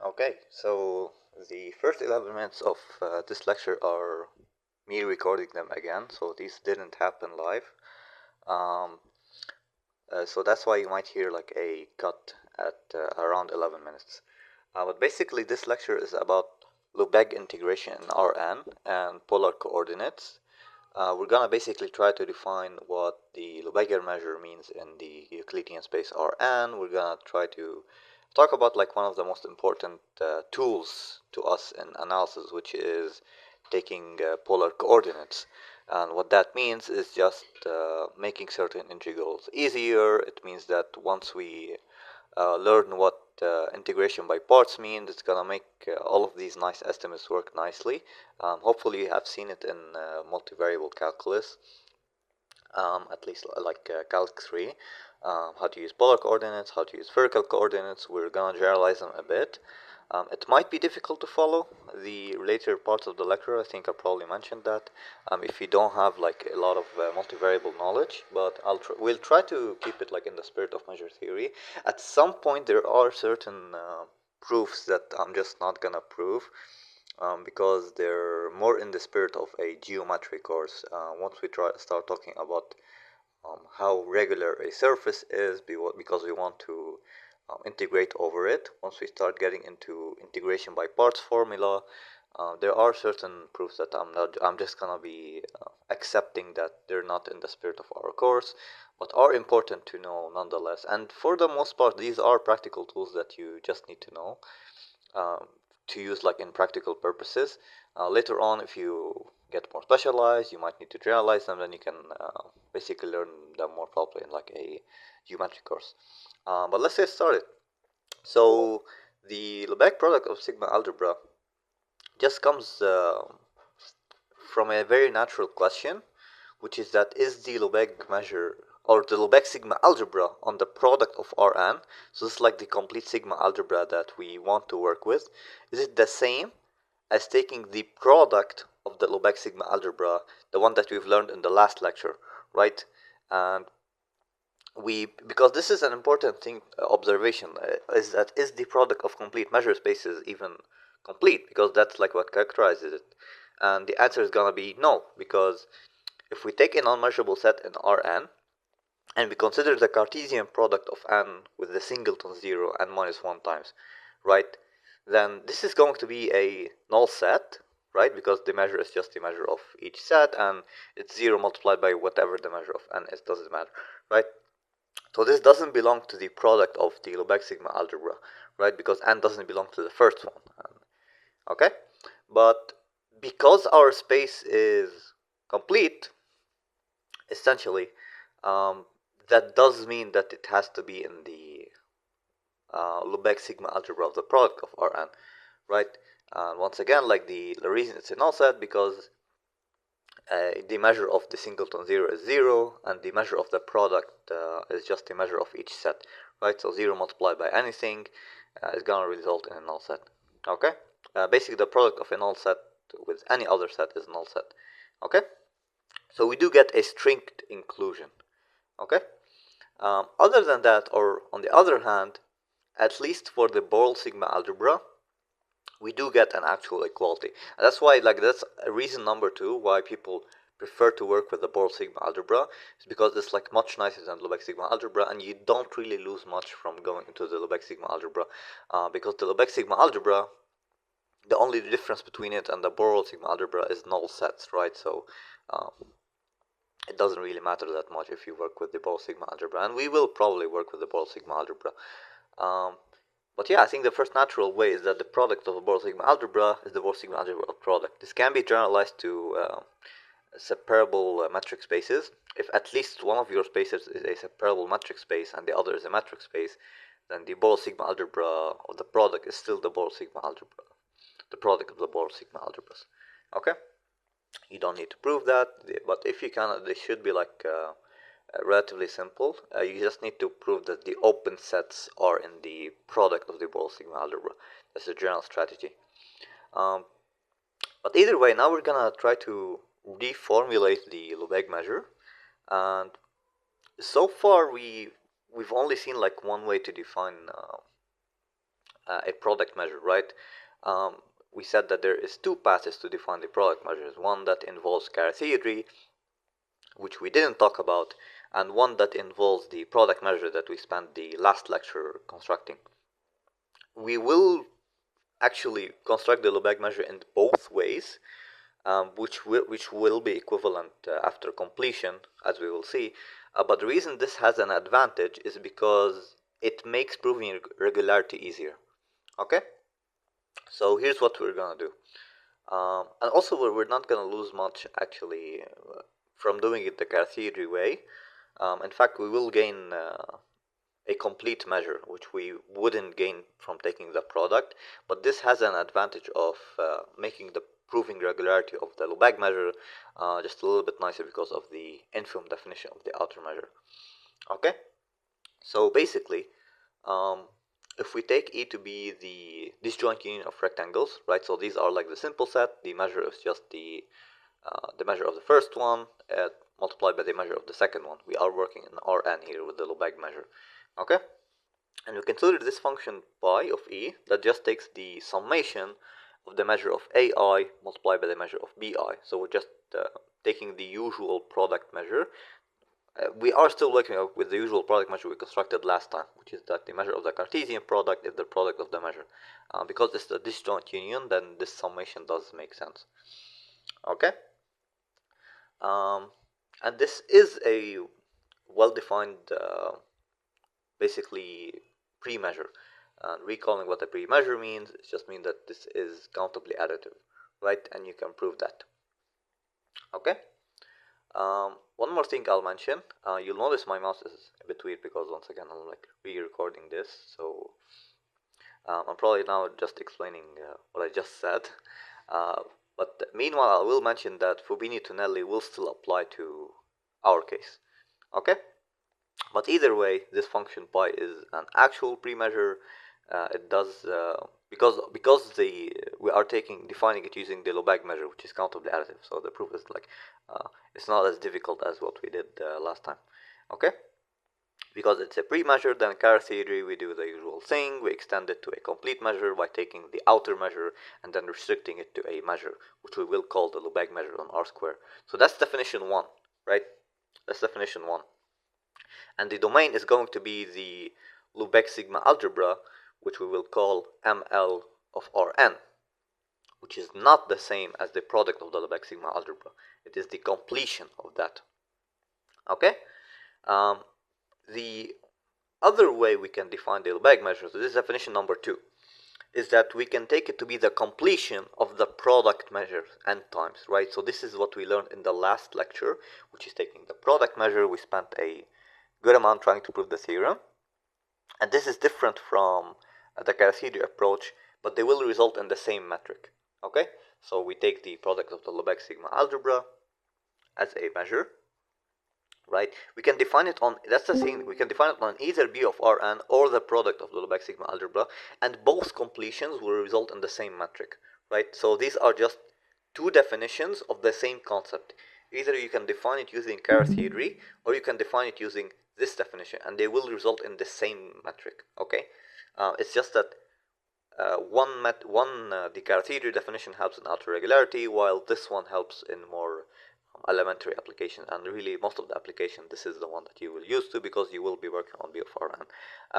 Okay, so the first 11 minutes of this lecture are me recording them again, so these didn't happen live. Um, so that's why you might hear like a cut at around 11 minutes. But basically, this lecture is about Lebesgue integration in Rn and polar coordinates. We're gonna basically try to define what the Lebesgue measure means in the Euclidean space Rn. We're gonna try to talk about like one of the most important tools to us in analysis, which is taking polar coordinates. And what that means is just making certain integrals easier. It means that once we learn what integration by parts means, it's gonna make all of these nice estimates work nicely. Hopefully you have seen it in multivariable calculus, at least like Calc 3, how to use polar coordinates, how to use spherical coordinates. We're gonna generalize them a bit. It might be difficult to follow the later parts of the lecture. I think I probably mentioned that if you don't have like a lot of multivariable knowledge, but we'll try to keep it like in the spirit of measure theory. At some point there are certain proofs that I'm just not gonna prove because they're more in the spirit of a geometry course. Once we start talking about how regular a surface is, because we want to integrate over it. Once we start getting into integration by parts formula, there are certain proofs that I'm just gonna be accepting that they're not in the spirit of our course, but are important to know nonetheless. And for the most part, these are practical tools that you just need to know um, to use like in practical purposes. Later on, if you get more specialized, you might need to generalize them, then you can basically learn them more properly in like a geometry course. But let's get started. So the Lebesgue product of sigma algebra just comes from a very natural question, which is that is the Lebesgue measure or the Lebesgue sigma algebra on the product of Rn, so this is like the complete sigma algebra that we want to work with, is it the same as taking the product of the Lebesgue sigma algebra, the one that we've learned in the last lecture, right? And because this is an important thing, observation, is that is the product of complete measure spaces even complete? Because that's like what characterizes it. And the answer is gonna be no, because if we take a non-measurable set in Rn, and we consider the Cartesian product of n with the singleton 0 n minus 1 times, right? Then this is going to be a null set, right? Because the measure is just the measure of each set, and it's 0 multiplied by whatever the measure of n is, doesn't matter, right? So this doesn't belong to the product of the Lebesgue sigma algebra, right? Because n doesn't belong to the first one, okay? But because our space is complete, essentially, that does mean that it has to be in the Lebesgue sigma algebra of the product of Rn, right? Once again, like the reason it's a null set because the measure of the singleton 0 is 0, and the measure of the product is just the measure of each set, right? So 0 multiplied by anything is gonna result in a null set, okay? Basically, the product of a null set with any other set is a null set, okay? So we do get a strict inclusion, okay? Other than that, or on the other hand, at least for the Borel sigma algebra, we do get an actual equality. And that's why, like, that's a reason number two why people prefer to work with the Borel sigma algebra, is because it's like much nicer than Lebesgue sigma algebra, and you don't really lose much from going into the Lebesgue sigma algebra, because the Lebesgue sigma algebra, the only difference between it and the Borel sigma algebra is null sets, right? So it doesn't really matter that much if you work with the Borel sigma algebra, and we will probably work with the Borel sigma algebra. But yeah, I think the first natural way is that the product of the Borel sigma algebra is the Borel sigma algebra of product. This can be generalized to separable metric spaces. If at least one of your spaces is a separable metric space and the other is a metric space, then the Borel sigma algebra of the product is still the Borel sigma algebra, the product of the Borel sigma algebras. Okay, you don't need to prove that, but if you can, they should be like relatively simple. You just need to prove that the open sets are in the product of the Borel sigma algebra. That's a general strategy. But either way, now we're gonna try to reformulate the Lebesgue measure, and so far we've only seen like one way to define a product measure, right? We said that there is two passes to define the product measures. One that involves Carr theory, which we didn't talk about, and one that involves the product measure that we spent the last lecture constructing. We will actually construct the Lebesgue measure in both ways, which will be equivalent after completion, as we will see. But the reason this has an advantage is because it makes proving regularity easier. Okay, so here's what we're gonna do. And also, we're not going to lose much actually from doing it the Cartesian way. In fact, we will gain a complete measure, which we wouldn't gain from taking the product. But this has an advantage of making the proving regularity of the Lebesgue measure just a little bit nicer because of the infimum definition of the outer measure. Okay, so basically, if we take E to be the disjoint union of rectangles, right? So these are like the simple set. The measure is just the measure of the first one multiplied by the measure of the second one. We are working in Rn here with the Lebesgue measure. Okay, and we consider this function pi of E that just takes the summation of the measure of AI multiplied by the measure of BI. So we're just taking the usual product measure. We are still working with the usual product measure we constructed last time, which is that the measure of the Cartesian product is the product of the measure. Because it's a disjoint union, then this summation does make sense. Okay? And this is a well-defined, basically, pre-measure. Recalling what a pre-measure means, it just means that this is countably additive, right? And you can prove that. Okay? One more thing I'll mention. You'll notice my mouse is a bit weird because once again I'm like re-recording this, so I'm probably now just explaining what I just said. But meanwhile, I will mention that Fubini-Tonelli will still apply to our case. Okay? But either way, this function pi is an actual pre-measure. It does because we are defining it using the Lebesgue measure, which is countably additive. So the proof is like it's not as difficult as what we did last time. Okay, because it's a pre-measure, then Carr theory we do the usual thing. We extend it to a complete measure by taking the outer measure and then restricting it to a measure, which we will call the Lebesgue measure on R square. So that's definition one, right? That's definition one. And the domain is going to be the Lebesgue sigma algebra, which we will call ML of Rn, which is not the same as the product of the Lebesgue sigma algebra. It is the completion of that. Okay? The other way we can define the Lebesgue measure, so this is definition number 2, is that we can take it to be the completion of the product measure n times, right? So this is what we learned in the last lecture, which is taking the product measure. We spent a good amount trying to prove the theorem. And this is different from the Cartesian approach, but they will result in the same metric. Okay? So we take the product of the Lebesgue sigma algebra as a measure, right? We can define it on, that's the thing, we can define it on either B of Rn or the product of the Lebesgue sigma algebra, and both completions will result in the same metric, right? So these are just two definitions of the same concept. Either you can define it using Carr theory, or you can define it using this definition, and they will result in the same metric. Okay, it's just that the Carr theory definition helps in outer regularity, while this one helps in more elementary application. And really, most of the application, this is the one that you will use to, because you will be working on B of Rn.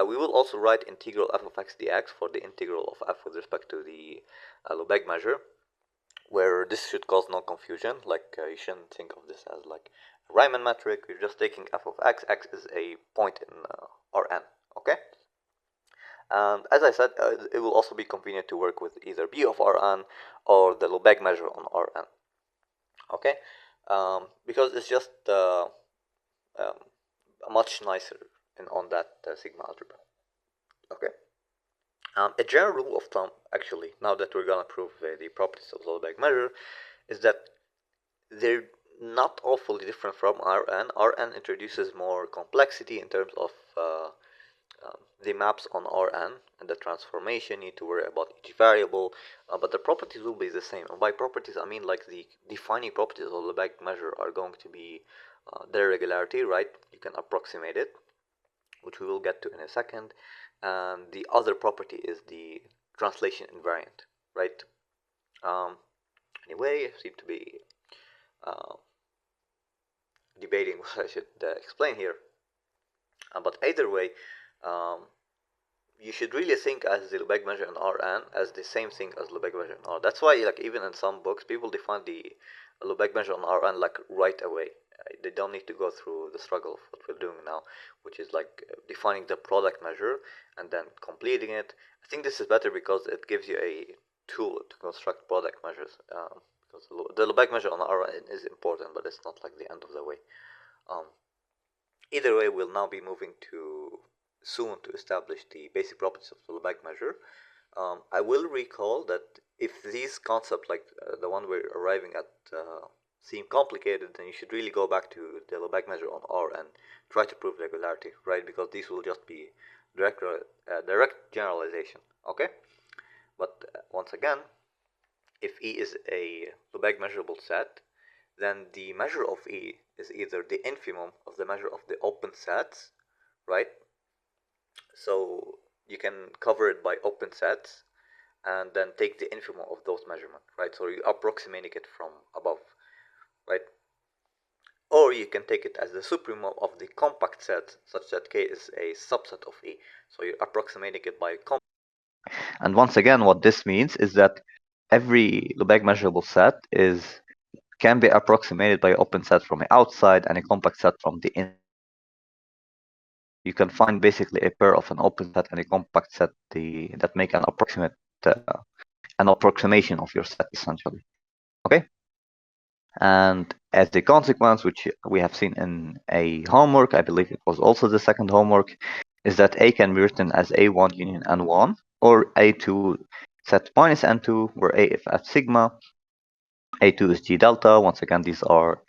We will also write integral f of x dx for the integral of f with respect to the Lebesgue measure, where this should cause no confusion. Like you shouldn't think of this as like a Riemann metric. We're just taking f of x. X is a point in Rn. Okay. And as I said, it will also be convenient to work with either B of Rn or the Lebesgue measure on Rn. Okay, because it's just much nicer on that sigma algebra. Okay. A general rule of thumb, actually, now that we're gonna prove the properties of the Lebesgue measure, is that they're not awfully different from Rn. Rn introduces more complexity in terms of the maps on Rn and the transformation. You need to worry about each variable, but the properties will be the same. And by properties, I mean like the defining properties of the Lebesgue measure are going to be their regularity, right? You can approximate it, which we will get to in a second. and the other property is the translation invariant, right? Anyway, I seem to be uh, debating what I should explain here. But either way, um, you should really think as the Lebesgue measure in Rn as the same thing as Lebesgue measure in R. That's why, like, even in some books, people define the Lebesgue measure on Rn like right away. They don't need to go through the struggle of what we're doing now, which is like defining the product measure and then completing it. I think this is better because it gives you a tool to construct product measures. Because the Lebesgue measure on Rn is important, but it's not like the end of the way. Um, Either way, we'll now be moving to soon to establish the basic properties of the Lebesgue measure. I will recall that if these concepts, like the one we're arriving at, seem complicated, then you should really go back to the Lebesgue measure on R and try to prove regularity, right? Because these will just be direct generalization, okay? But once again, if E is a Lebesgue measurable set, then the measure of E is either the infimum of the measure of the open sets, right? So you can cover it by open sets and then take the infimum of those measurements, right? So you're approximating it from above, right? Or you can take it as the supremum of the compact set, such that K is a subset of E. So you're approximating it by compact. And once again, what this means is that every Lebesgue measurable set can be approximated by an open set from the outside and a compact set from the inside. You can find basically a pair of an open set and a compact set that make an approximation of your set essentially. Okay, and as a consequence, which we have seen in a homework, I believe it was also the second homework, is that A can be written as A1 union N1 or A2 set minus N2, where A if at sigma, A2 is G delta. Once again, these are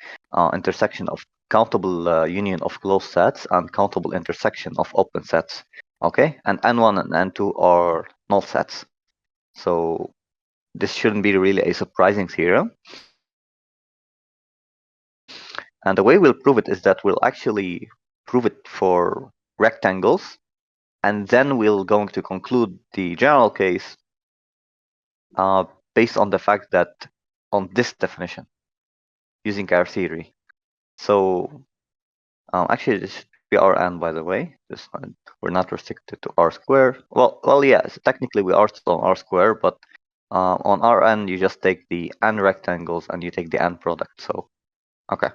intersection of countable union of closed sets and countable intersection of open sets. Okay, and N1 and N2 are null sets. So this shouldn't be really a surprising theorem. And the way we'll prove it is that we'll actually prove it for rectangles, and then we're going to conclude the general case based on the fact that on this definition using our theory. So actually, this should be Rn, by the way. We're not restricted to R square. Well, yes. Technically, we are still on R square, but on Rn, you just take the n rectangles and you take the n product. So, okay.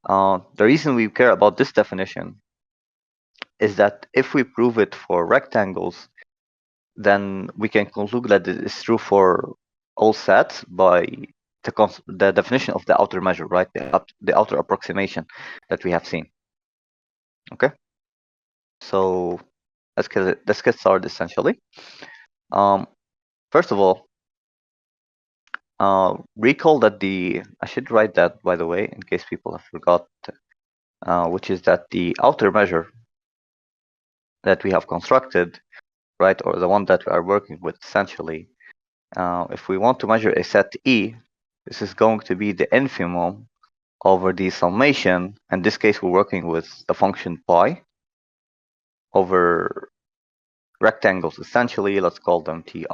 The reason we care about this definition is that if we prove it for rectangles, then we can conclude that it is true for all sets by the definition of the outer measure, right? The outer approximation that we have seen. Okay. So let's get started essentially. First of all, recall that I should write that, by the way, in case people have forgot, which is that the outer measure that we have constructed, right, or the one that we are working with essentially, if we want to measure a set E, this is going to be the infimum over the summation. In this case, we're working with the function pi over rectangles essentially. Let's call them Ti,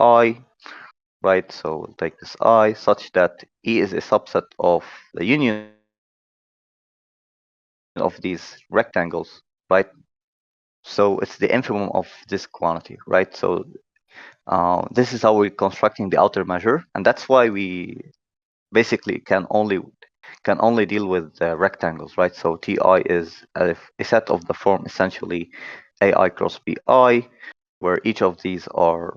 right? So we'll take this I such that E is a subset of the union of these rectangles, right? So it's the infimum of this quantity, right? So this is how we're constructing the outer measure, and that's why we basically can only deal with rectangles, right? So Ti is a set of the form essentially Ai cross Bi, where each of these are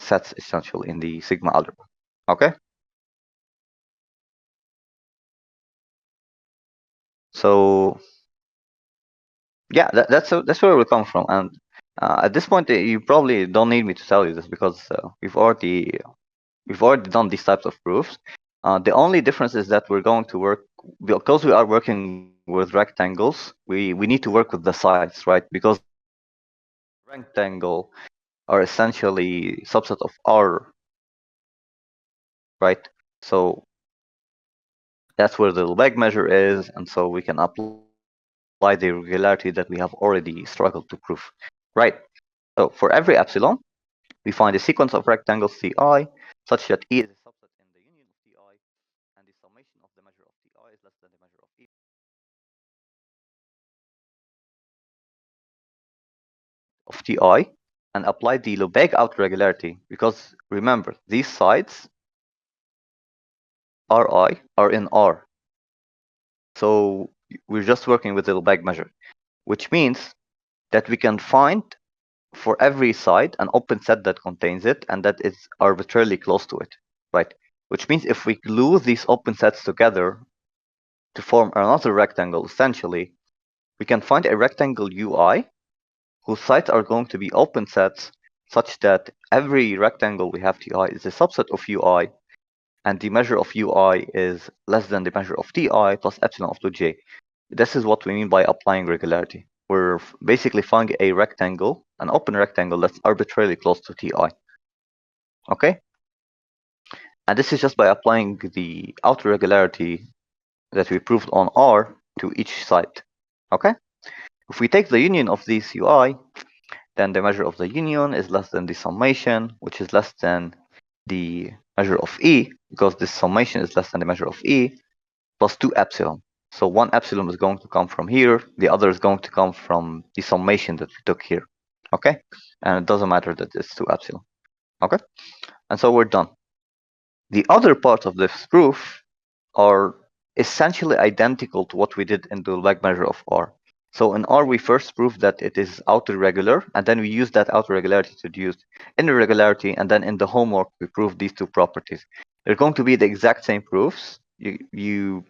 sets essentially in the sigma algebra. Okay. So yeah, that's where we come from, and at this point you probably don't need me to tell you this because we've already done these types of proofs. The only difference is that we're going to work, because we are working with rectangles, we need to work with the sides, right? Because rectangle are essentially subset of R, right? So that's where the Lebesgue measure is, and so we can apply the regularity that we have already struggled to prove, right? So for every epsilon, we find a sequence of rectangles Ci such that E is a subset in the union of Ti, and the summation of the measure of Ti is less than the measure of E of Ti, and apply the Lebesgue autoregularity, because remember, these sides Ri are in R. So we're just working with the Lebesgue measure, which means that we can find for every side an open set that contains it and that is arbitrarily close to it, right? Which means if we glue these open sets together to form another rectangle, essentially, we can find a rectangle UI whose sides are going to be open sets such that every rectangle we have Ti is a subset of UI, and the measure of UI is less than the measure of Ti plus epsilon of 2j. This is what we mean by applying regularity. We're basically finding a rectangle, an open rectangle that's arbitrarily close to Ti. Okay? And this is just by applying the autoregularity that we proved on R to each side. Okay? If we take the union of these UI, then the measure of the union is less than the summation, which is less than the measure of E, because this summation is less than the measure of E, plus 2 epsilon. So one epsilon is going to come from here, the other is going to come from the summation that we took here. Okay? And it doesn't matter that it's 2 epsilon. Okay? And so we're done. The other parts of this proof are essentially identical to what we did in the Lebesgue measure of R. So in R, we first proved that it is autoregular, and then we used that autoregularity to deduce irregularity, and then in the homework, we proved these two properties. They're going to be the exact same proofs. You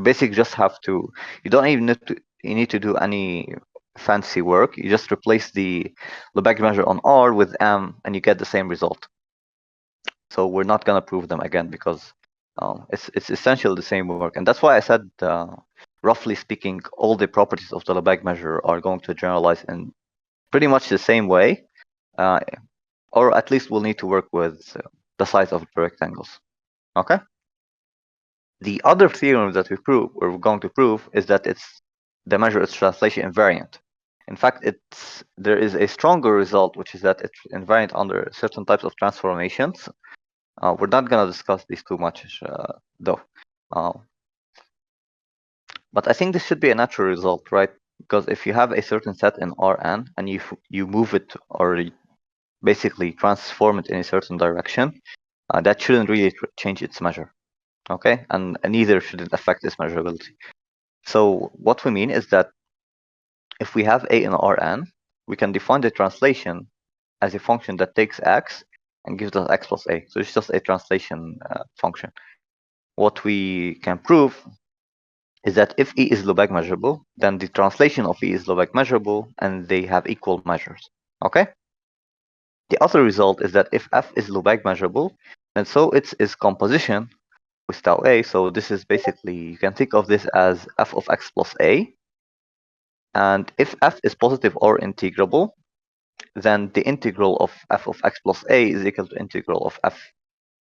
basically just have to, you don't even need to do any fancy work. You just replace the Lebesgue measure on R with M, and you get the same result. So we're not going to prove them again because it's essentially the same work. And that's why I said, roughly speaking, all the properties of the Lebesgue measure are going to generalize in pretty much the same way, or at least we'll need to work with the size of the rectangles. Okay? The other theorem that we're going to prove is that the measure is translation invariant. In fact, there is a stronger result, which is that it's invariant under certain types of transformations. We're not going to discuss these too much, though. But I think this should be a natural result, right? Because if you have a certain set in Rn and you move it or basically transform it in a certain direction, that shouldn't really change its measure, okay? And neither should it affect its measurability. So what we mean is that if we have a in Rn, we can define the translation as a function that takes x and gives us x plus a. So it's just a translation function. What we can prove is that if E is Lebesgue measurable, then the translation of E is Lebesgue measurable, and they have equal measures. Okay? The other result is that if F is Lebesgue measurable, then so it's its composition with tau A. So this is basically, you can think of this as F of x plus A. And if F is positive or integrable, then the integral of F of x plus A is equal to integral of F.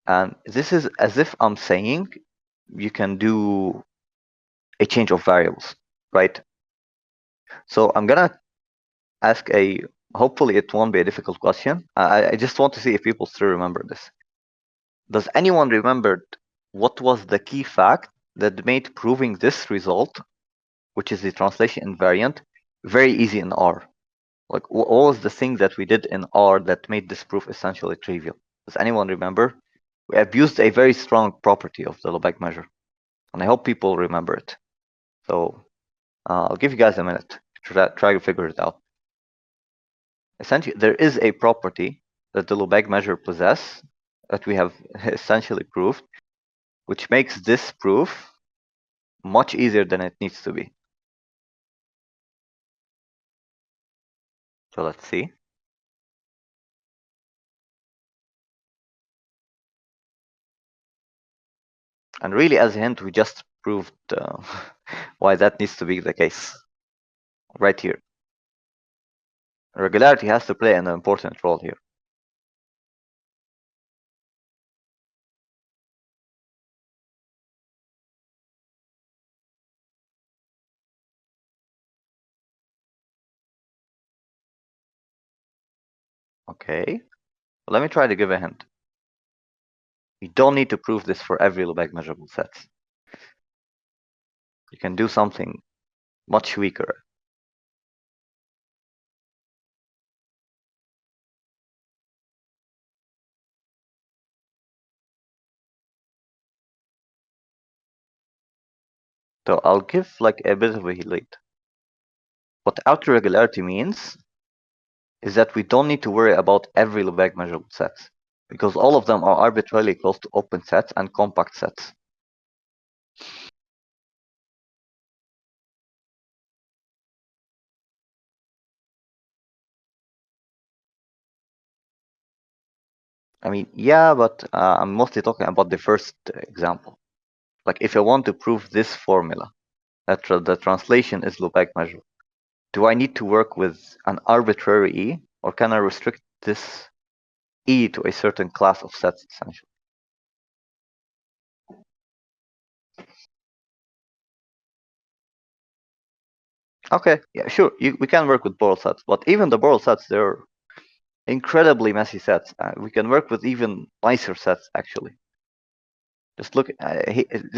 And this is as if I'm saying you can do a change of variables, right? So I'm gonna ask hopefully it won't be a difficult question. I just want to see if people still remember this. Does anyone remember what was the key fact that made proving this result, which is the translation invariant, very easy in R? Like, what was the thing that we did in R that made this proof essentially trivial? Does anyone remember? We abused a very strong property of the Lebesgue measure, and I hope people remember it. So I'll give you guys a minute to try to figure it out. Essentially, there is a property that the Lebesgue measure possesses that we have essentially proved, which makes this proof much easier than it needs to be. So let's see. And really, as a hint, we just proved why that needs to be the case right here. Regularity has to play an important role here. Okay. Let me try to give a hint. You don't need to prove this for every Lebesgue measurable set. You can do something much weaker. So I'll give like a bit of a lead. What outer regularity means is that we don't need to worry about every Lebesgue measurable set, because all of them are arbitrarily close to open sets and compact sets. I mean, yeah, but I'm mostly talking about the first example. Like if I want to prove this formula, that the translation is Lebesgue measurable, do I need to work with an arbitrary E, or can I restrict this E to a certain class of sets, essentially? Okay, yeah, sure, we can work with Borel sets, but even the Borel sets, they're incredibly messy sets. We can work with even nicer sets, actually. Just look,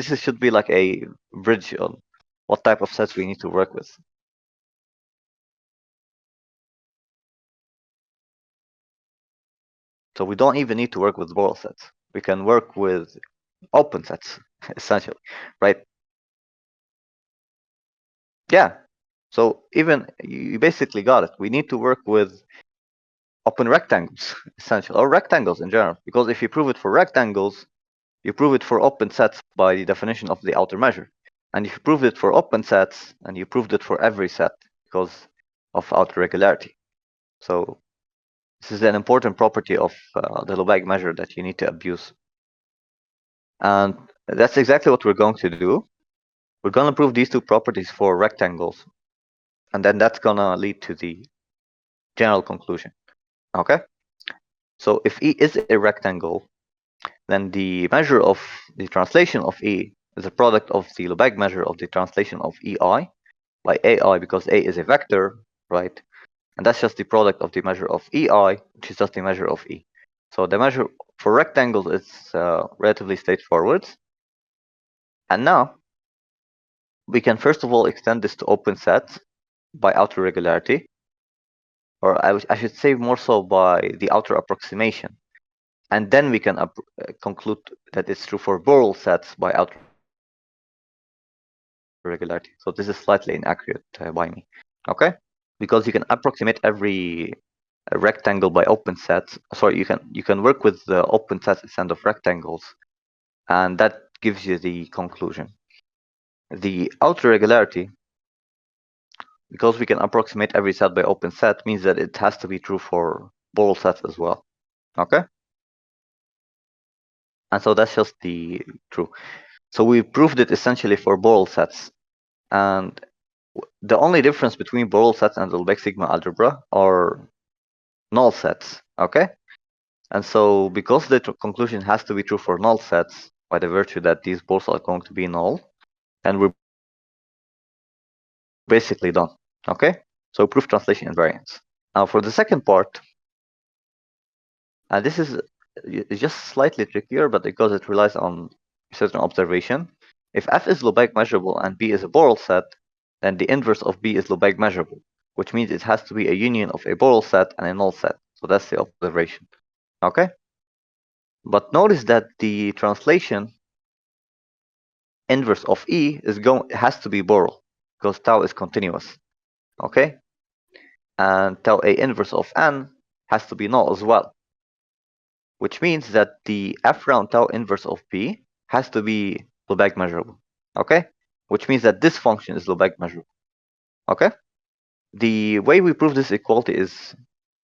should be like a bridge on what type of sets we need to work with. So we don't even need to work with Borel sets. We can work with open sets, essentially, right? Yeah. So even you basically got it. We need to work with open rectangles, essentially, or rectangles in general. Because if you prove it for rectangles, you prove it for open sets by the definition of the outer measure. And if you prove it for open sets, and you proved it for every set because of outer regularity. So this is an important property of the Lebesgue measure that you need to abuse. And that's exactly what we're going to do. We're going to prove these two properties for rectangles. And then that's going to lead to the general conclusion. Okay? So if E is a rectangle, then the measure of the translation of E is a product of the Lebesgue measure of the translation of EI by AI, because A is a vector, right? And that's just the product of the measure of EI, which is just the measure of E. So the measure for rectangles is relatively straightforward. And now we can first of all extend this to open sets by outer regularity, or I should say more so by the outer approximation. And then we can conclude that it's true for Borel sets by outer regularity. So this is slightly inaccurate by me. Okay? Because you can approximate every rectangle by open sets. Sorry, you can work with the open sets instead of rectangles, and that gives you the conclusion. The outer regularity, because we can approximate every set by open set, means that it has to be true for Borel sets as well. Okay? And so that's just the true. So we proved it essentially for Borel sets. And the only difference between Borel sets and the Lebesgue sigma algebra are null sets. Okay? And so because the conclusion has to be true for null sets, by the virtue that these both are going to be null, and we're basically done. Okay? So proof translation invariance. Now for the second part, this is just slightly trickier, but because it relies on certain observation. If f is Lebesgue measurable and b is a Borel set, then the inverse of b is Lebesgue measurable, which means it has to be a union of a Borel set and a null set. So that's the observation. Okay? But notice that the translation inverse of E has to be Borel, because tau is continuous. Okay? And tau A inverse of n has to be null as well, which means that the f round tau inverse of B has to be Lebesgue measurable. Okay? Which means that this function is Lebesgue measurable. Okay? The way we prove this equality is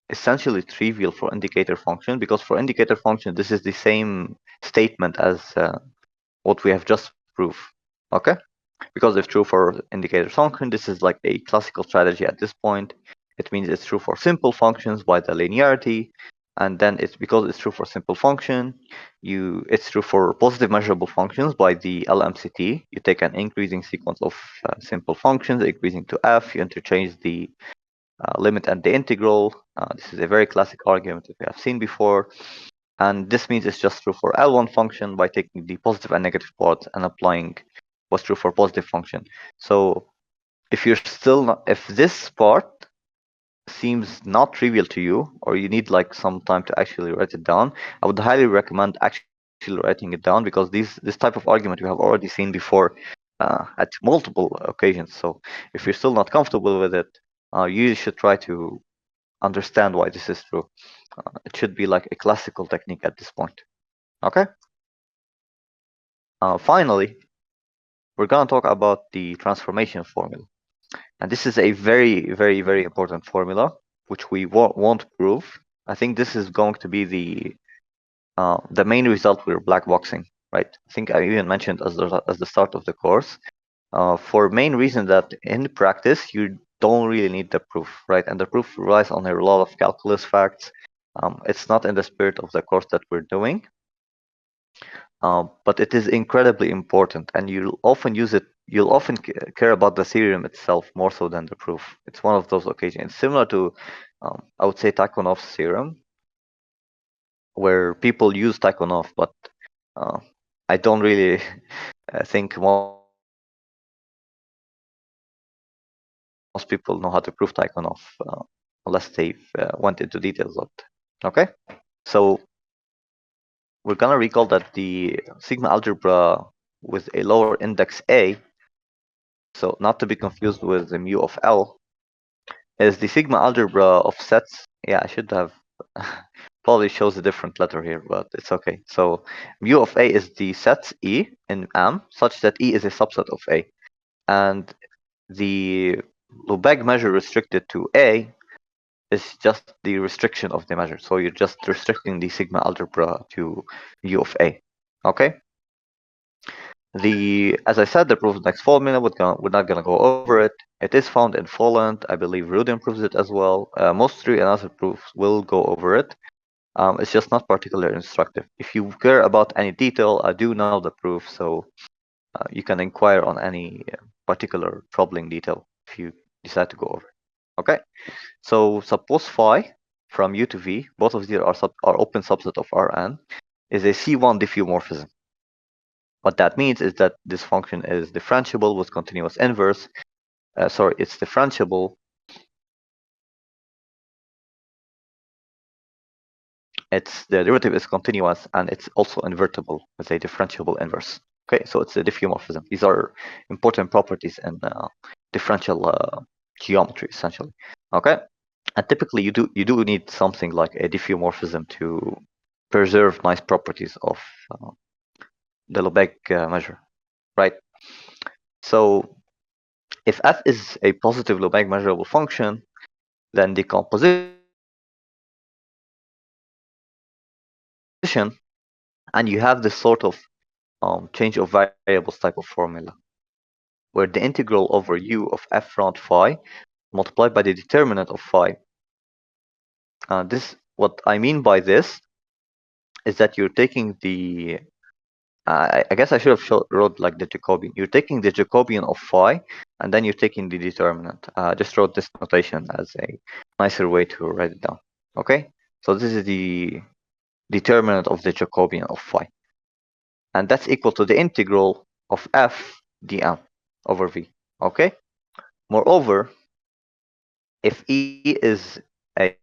essentially trivial for indicator function, because for indicator function, this is the same statement as what we have just proved. Okay? Because if true for indicator function, this is like a classical strategy at this point. It means it's true for simple functions by the linearity, and then it's because it's true for simple function, it's true for positive measurable functions by the LMCT. You take an increasing sequence of simple functions increasing to f, you interchange the limit and the integral. This is a very classic argument that we have seen before. And this means it's just true for L1 function by taking the positive and negative parts and applying what's true for positive function. So if you're still not, if this part seems not trivial to you, or you need like some time to actually write it down, I would highly recommend actually writing it down, because this type of argument we have already seen before at multiple occasions. So if you're still not comfortable with it, you should try to understand why this is true. It should be like a classical technique at this point. Okay. Finally, we're going to talk about the transformation formula. And this is a very, very, very important formula, which we won't prove. I think this is going to be the main result we're black boxing, right? I think I even mentioned as the start of the course, for main reason that in practice you don't really need the proof, right? And the proof relies on a lot of calculus facts. It's not in the spirit of the course that we're doing, but it is incredibly important, and you'll often use it. You'll often care about the theorem itself more so than the proof. It's one of those occasions. It's similar to, I would say, Tychonoff's theorem, where people use Tychonoff, but uh, I don't really think most people know how to prove Tychonoff unless they've went into details of it. Okay, so we're gonna recall that the sigma algebra with a lower index A, so not to be confused with the mu of L, is the sigma algebra of sets. Yeah, I should have probably shows a different letter here, but it's okay. So mu of A is the sets E in M such that E is a subset of A, and the Lebesgue measure restricted to A is just the restriction of the measure. So you're just restricting the sigma algebra to U of A. Okay. As I said, the proof of the next formula, we're not gonna go over it. It is found in Folland. I believe Rudin proves it as well. Most three and other proofs will go over it. It's just not particularly instructive. If you care about any detail, I do know the proof, so you can inquire on any particular troubling detail if you decide to go over it. Okay. So suppose phi from U to V, both of these are open subset of Rn, is a C1 diffeomorphism. What that means is that this function is differentiable with continuous inverse. It's differentiable. The derivative is continuous, and it's also invertible with a differentiable inverse. Okay, so it's a diffeomorphism. These are important properties in differential geometry, essentially. Okay, and typically you do need something like a diffeomorphism to preserve nice properties of the Lebesgue measure, right? So if f is a positive Lebesgue measurable function, then the composition, and you have this sort of change of variables type of formula, where the integral over u of f round phi multiplied by the determinant of phi. What I mean by this is that you're taking the I guess I should have wrote like the Jacobian. You're taking the Jacobian of phi, and then you're taking the determinant. Just wrote this notation as a nicer way to write it down. Okay, so this is the determinant of the Jacobian of phi, and that's equal to the integral of f dm over v. Okay. Moreover, if E is a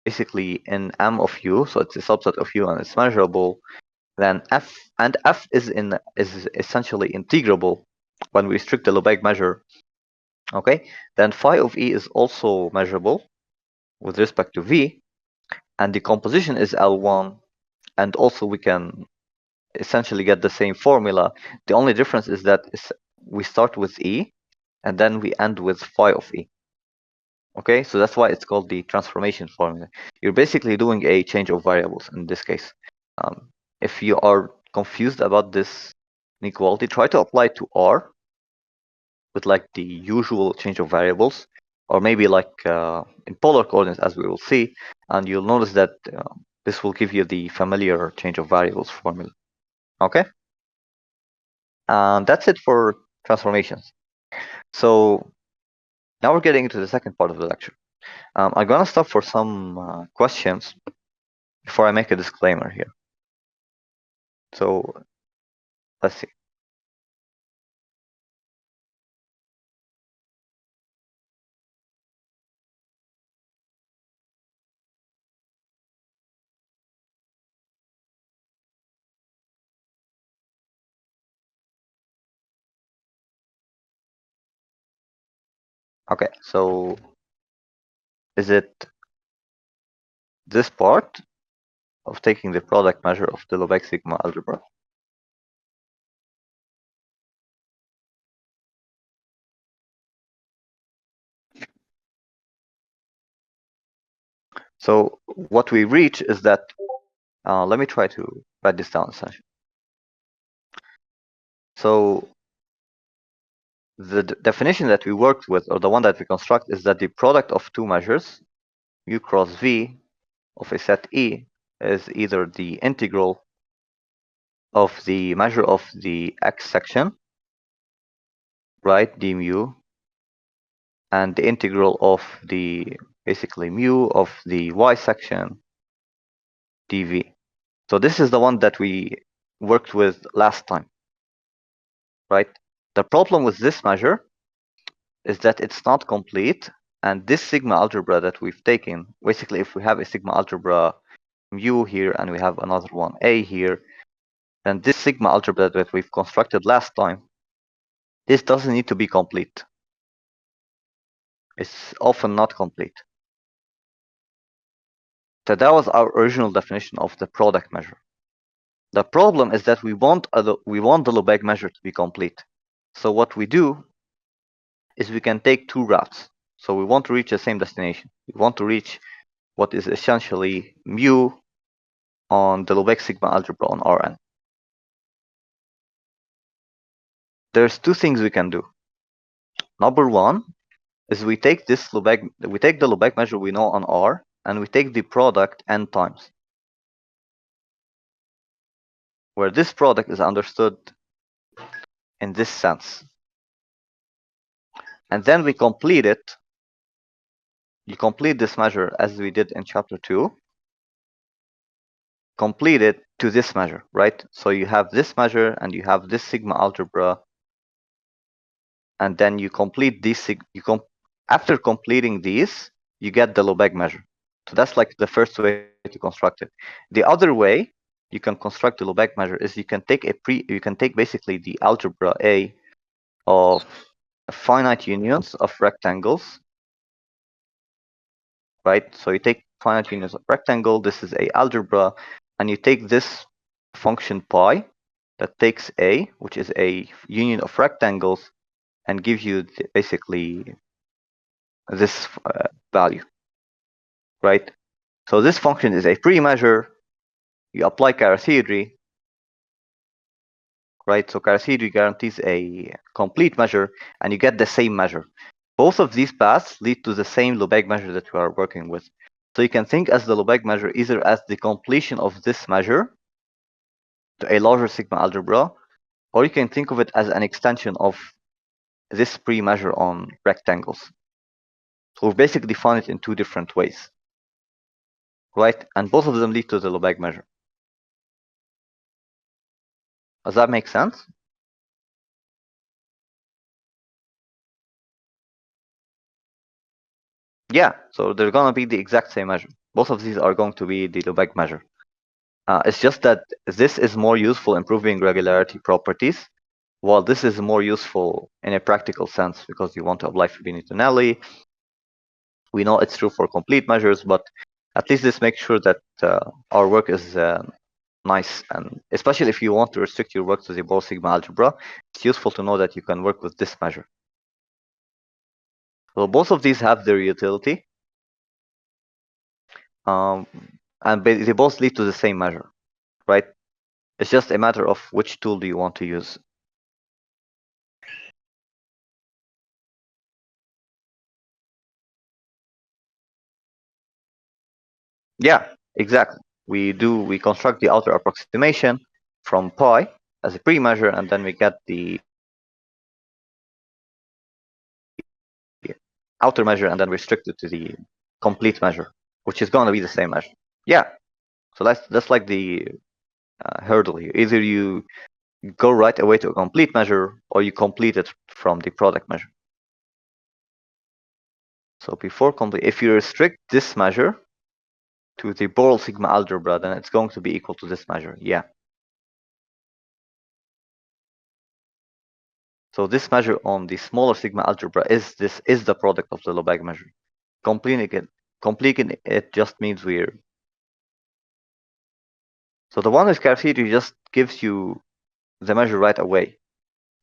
basically in M of U, so it's a subset of U and it's measurable, then F is essentially integrable when we restrict the Lebesgue measure. Okay, then phi of E is also measurable with respect to V, and the composition is L1, and also we can essentially get the same formula. The only difference is that we start with E and then we end with phi of E. Okay, so that's why it's called the transformation formula. You're basically doing a change of variables in this case. If you are confused about this inequality, try to apply it to R with like the usual change of variables, or maybe like in polar coordinates, as we will see, and you'll notice that this will give you the familiar change of variables formula. Okay, and that's it for transformations. So Now we're getting into the second part of the lecture. I'm gonna stop for some questions before I make a disclaimer here. So let's see. Okay, so is it this part of taking the product measure of the Lebesgue sigma algebra? So what we reach is that, let me try to write this down essentially. So the definition that we worked with, or the one that we construct, is that the product of two measures, mu cross v, of a set E is either the integral of the measure of the x section, right, d mu, and the integral of the basically mu of the y section, dv. So this is the one that we worked with last time, right? The problem with this measure is that it's not complete, and this sigma algebra that we've taken, basically if we have a sigma algebra mu here and we have another one a here, then this sigma algebra that we've constructed last time, this doesn't need to be complete. It's often not complete. So that was our original definition of the product measure. The problem is that we want the Lebesgue measure to be complete. So what we do is we can take two routes. So we want to reach the same destination. We want to reach what is essentially mu on the Lebesgue sigma algebra on Rn. There's two things we can do. Number one is we take the Lebesgue measure we know on R, and we take the product n times, where this product is understood in this sense. And then we complete it. You complete this measure as we did in chapter 2. Complete it to this measure, right? So you have this measure and you have this sigma algebra, and then you complete these. After completing these, you get the Lebesgue measure. So that's like the first way to construct it. The other way you can construct the Lebesgue measure is you can take basically the algebra A of finite unions of rectangles, right? So you take finite unions of rectangle, this is a algebra, and you take this function pi that takes A, which is a union of rectangles, and gives you basically this value, right? So this function is a pre-measure. You apply Carat-theory, right? So Carat-theory guarantees a complete measure, and you get the same measure. Both of these paths lead to the same Lebesgue measure that we are working with. So you can think as the Lebesgue measure either as the completion of this measure to a larger sigma algebra, or you can think of it as an extension of this pre-measure on rectangles. So we basically define it in two different ways, right? And both of them lead to the Lebesgue measure. Does that make sense? Yeah, so they're gonna be the exact same measure. Both of these are going to be the Lebesgue measure. It's just that this is more useful in proving regularity properties, while this is more useful in a practical sense because you want to apply Fibonacci. We know it's true for complete measures, but at least this makes sure that our work is nice, and especially if you want to restrict your work to the Bose sigma algebra, it's useful to know that you can work with this measure. So both of these have their utility, and they both lead to the same measure, right? It's just a matter of which tool do you want to use. Yeah, exactly. We construct the outer approximation from pi as a pre-measure, and then we get the outer measure and then restrict it to the complete measure, which is going to be the same measure. Yeah. So that's like the hurdle here. Either you go right away to a complete measure or you complete it from the product measure. So before complete, if you restrict this measure to the Borel sigma algebra, then it's going to be equal to this measure. Yeah. So this measure on the smaller sigma algebra is the product of the Lebesgue measure. Completing it just means we're. So the one with scarcity just gives you the measure right away.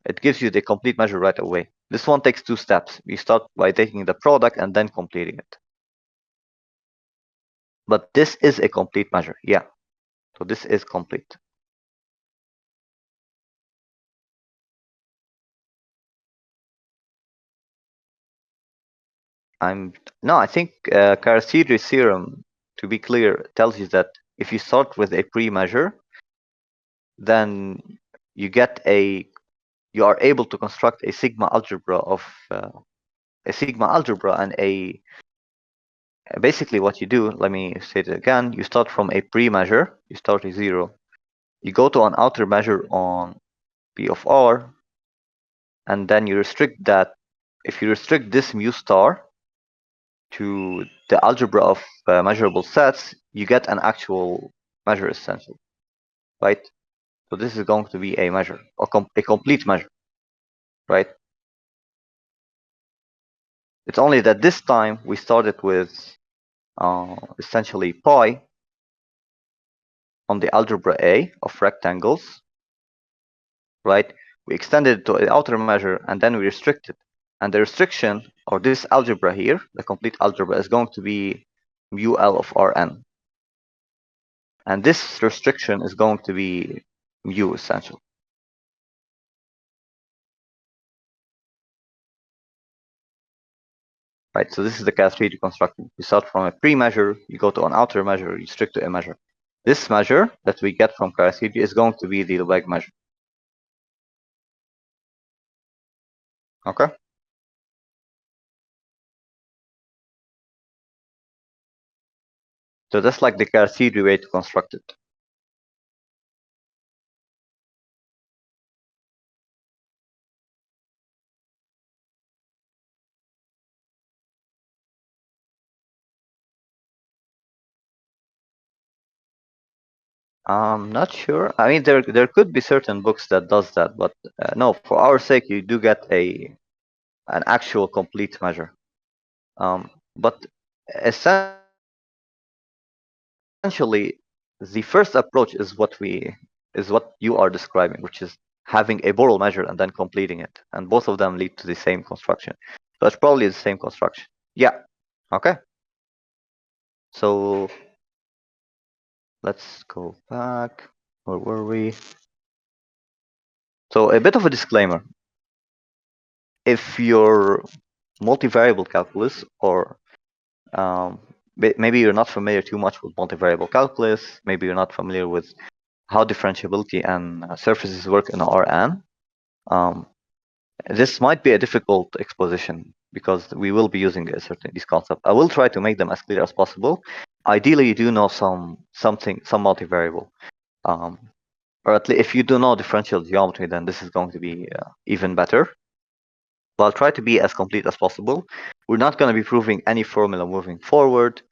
It gives you the complete measure right away. This one takes 2 steps. We start by taking the product and then completing it. But this is a complete measure. Yeah. So this is complete. I think Carathé's theorem, to be clear, tells you that if you start with a pre-measure, then you are able to construct a sigma algebra and basically what you do, let me say it again, you start from a pre-measure, you start with 0, you go to an outer measure on P of R, and then you restrict that. If you restrict this mu star to the algebra of measurable sets, you get an actual measure essentially, right? So this is going to be a measure, a complete measure, right? It's only that this time we started with essentially pi on the algebra A of rectangles, right? We extended it to an outer measure and then we restricted. And the restriction, or this algebra here, the complete algebra, is going to be mu L of Rn. And this restriction is going to be mu essentially. Right, so this is the cascade construction. You start from a pre-measure, you go to an outer measure, you restrict to a measure. This measure that we get from cascade is going to be the Lebesgue measure. Okay? So that's like the cascade way to construct it. I'm not sure. I mean, there could be certain books that does that, but no. For our sake, you do get an actual complete measure. But essentially, the first approach is what you are describing, which is having a Borel measure and then completing it, and both of them lead to the same construction. So it's probably the same construction. Yeah. Okay. So let's go back. Where were we? So a bit of a disclaimer. If your multivariable calculus, or maybe you're not familiar too much with multivariable calculus, maybe you're not familiar with how differentiability and surfaces work in Rn, this might be a difficult exposition because we will be using these concepts. I will try to make them as clear as possible. Ideally, you do know some multivariable, or at least if you do know differential geometry, then this is going to be even better. But I'll try to be as complete as possible. We're not going to be proving any formula moving forward,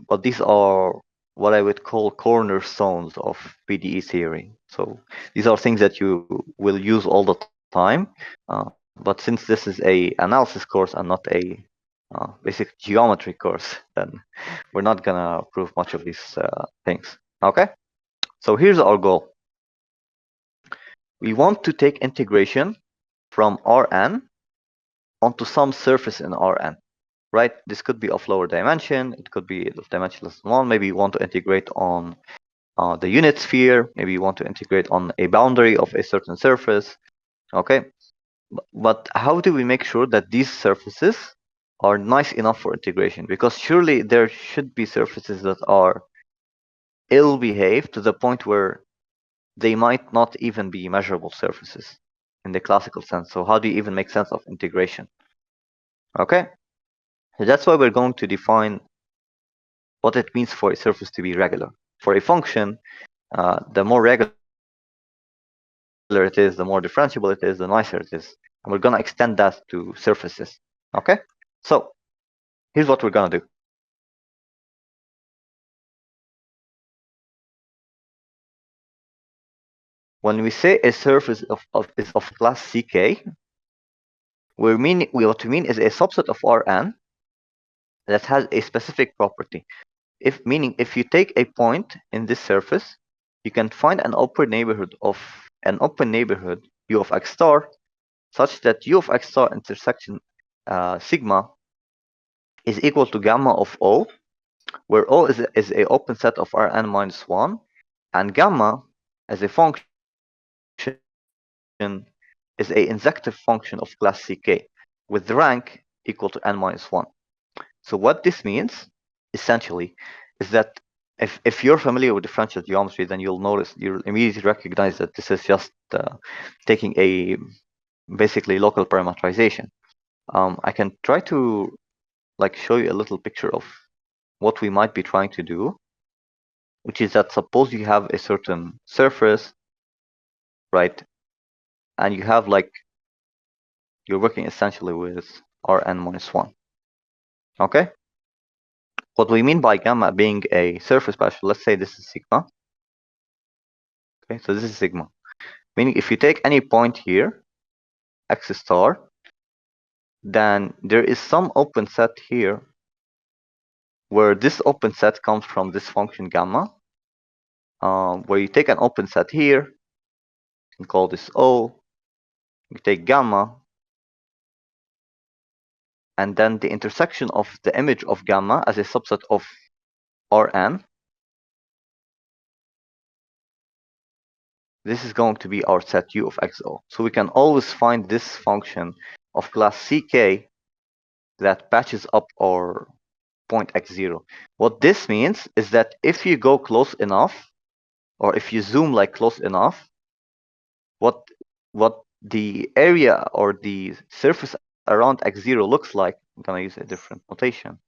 but these are what I would call cornerstones of PDE theory. So these are things that you will use all the time. But since this is a analysis course and not a basic geometry course, then we're not gonna prove much of these things. Okay, so here's our goal. We want to take integration from Rn onto some surface in Rn, right? This could be of lower dimension, it could be of dimension less than 1. Maybe you want to integrate on the unit sphere, maybe you want to integrate on a boundary of a certain surface, okay? But how do we make sure that these surfaces are nice enough for integration? Because surely there should be surfaces that are ill-behaved to the point where they might not even be measurable surfaces in the classical sense. So how do you even make sense of integration? Okay, So that's why we're going to define what it means for a surface to be regular. For a function, the more regular it is, the more differentiable it is, the nicer it is. And we're going to extend that to surfaces. Okay? So here's what we're going to do. When we say a surface is of class Ck, what we mean is a subset of Rn that has a specific property. Meaning if you take a point in this surface, you can find an open neighborhood U of x star such that U of x star intersection sigma is equal to gamma of O, where O is a open set of Rn minus 1, and gamma as a function is a injective function of class Ck with rank equal to n minus 1. So what this means, essentially, is that if you're familiar with differential geometry, then you'll immediately recognize that this is just taking a basically local parametrization. I can try to show you a little picture of what we might be trying to do, which is that suppose you have a certain surface, right, and you have you're working essentially with Rn minus 1. Okay? What we mean by gamma being a surface partial, let's say this is sigma. Okay, so this is sigma. Meaning if you take any point here, x star, then there is some open set here where this open set comes from this function gamma, where you take an open set here, you can call this O, you take gamma, and then the intersection of the image of gamma as a subset of Rn, this is going to be our set U of xo. So we can always find this function of class Ck that patches up our point x0. What this means is that if you go close enough, or if you zoom close enough, what the area or the surface around x0 looks like, I'm gonna use a different notation.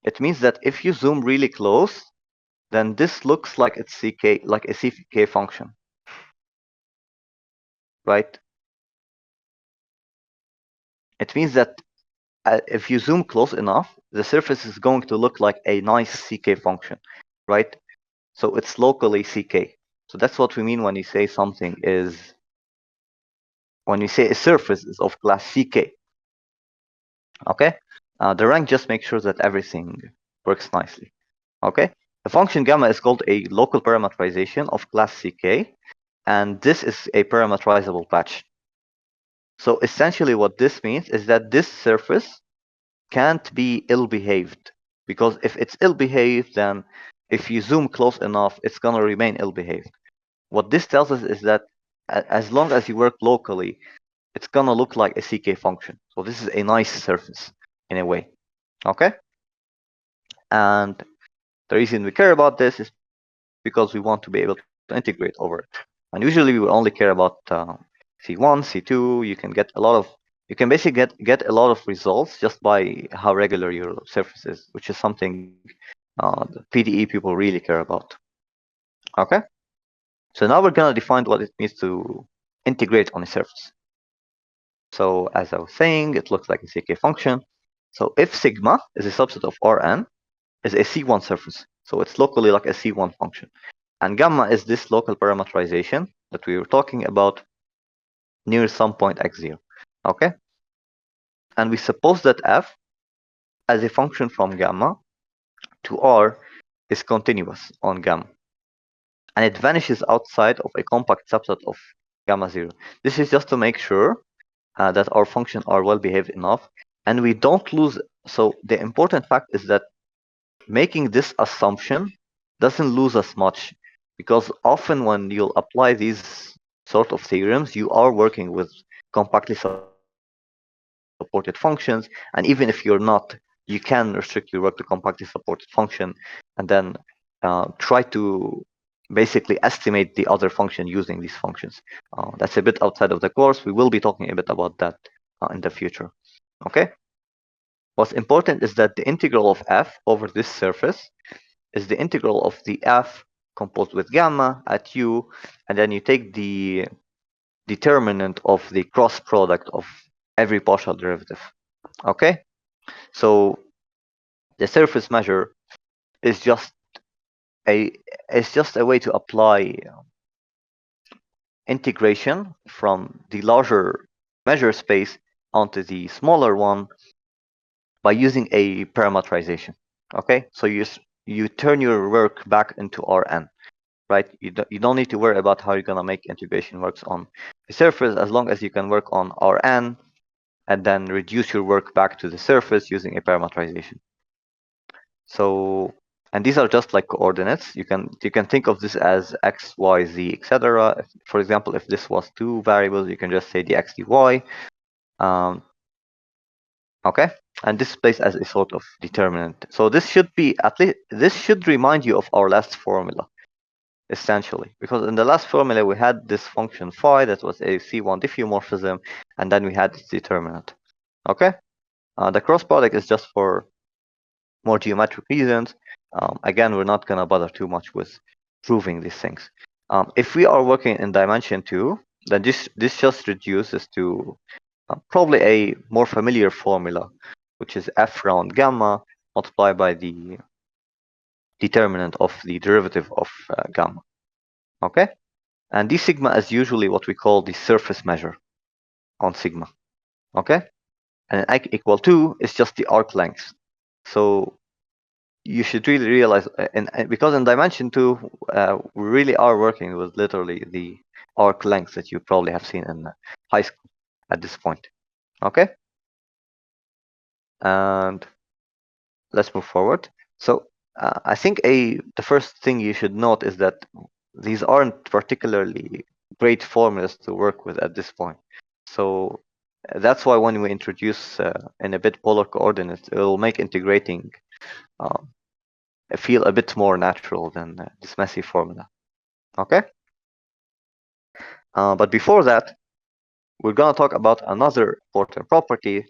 It means that if you zoom really close, then this looks like it's ck, like a ck function, right? It means that if you zoom close enough, the surface is going to look like a nice ck function, right? So it's locally ck. So that's what we mean when you say something is, when you say a surface is of class ck. Okay? The rank just makes sure that everything works nicely. Okay? The function gamma is called a local parameterization of class ck, and this is a parameterizable patch. So essentially what this means is that this surface can't be ill-behaved, because if it's ill-behaved, then if you zoom close enough, it's going to remain ill-behaved. What this tells us is that as long as you work locally, it's going to look like a ck function. So this is a nice surface in a way. Okay? And the reason we care about this is because we want to be able to integrate over it. And usually we will only care about C1, C2. You can basically get a lot of results just by how regular your surface is, which is something the PDE people really care about. Okay? So now we're going to define what it means to integrate on a surface. So as I was saying, it looks like a ck function. So if sigma is a subset of Rn, is a C1 surface. So it's locally like a C1 function. And gamma is this local parameterization that we were talking about near some point x0. Okay? And we suppose that f as a function from gamma to r is continuous on gamma. And it vanishes outside of a compact subset of gamma 0. This is just to make sure that our functions are well behaved enough and we don't lose. So the important fact is that making this assumption doesn't lose us much, because often when you'll apply these sort of theorems, you are working with compactly supported functions, and even if you're not, you can restrict your work to compactly supported function and then try to basically estimate the other function using these functions. That's a bit outside of the course. We will be talking a bit about that in the future. Okay? What's important is that the integral of f over this surface is the integral of the f composed with gamma at u, and then you take the determinant of the cross product of every partial derivative. Okay? So the surface measure is just a way to apply integration from the larger measure space onto the smaller one by using a parametrization. Okay, so you turn your work back into Rn, right? You don't need to worry about how you're gonna make integration works on the surface as long as you can work on Rn and then reduce your work back to the surface using a parametrization. So, and these are just like coordinates. You can think of this as x, y, z, etc. For example, if this was two variables, you can just say the x, dy. Okay, and this plays as a sort of determinant. So this should be at least this should remind you of our last formula, essentially, because in the last formula we had this function phi that was a C1 diffeomorphism, and then we had its determinant. Okay, the cross product is just for more geometric reasons. Again, we're not gonna bother too much with proving these things. If we are working in dimension 2, then this just reduces to probably a more familiar formula, which is f round gamma multiplied by the determinant of the derivative of gamma. Okay? And d sigma is usually what we call the surface measure on sigma. Okay? And I equal 2 is just the arc length. So you should really realize, and because in dimension 2, we really are working with literally the arc length that you probably have seen in high school at this point. Okay? And let's move forward. So I think the first thing you should note is that these aren't particularly great formulas to work with at this point. So that's why when we introduce in a bit polar coordinates, it will make integrating um, feel a bit more natural than this messy formula. Okay? But before that, we're going to talk about another important property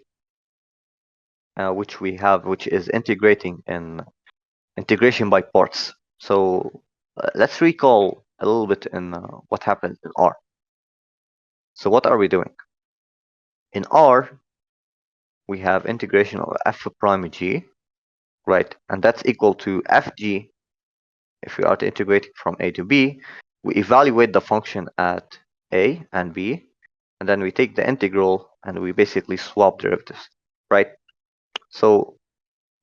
which we have, which is integrating in integration by parts. So let's recall a little bit in what happens in R. So what are we doing? In R, we have integration of f prime g, right? And that's equal to fg. If we are to integrate it from a to b, we evaluate the function at a and b, and then we take the integral and we basically swap derivatives, right? So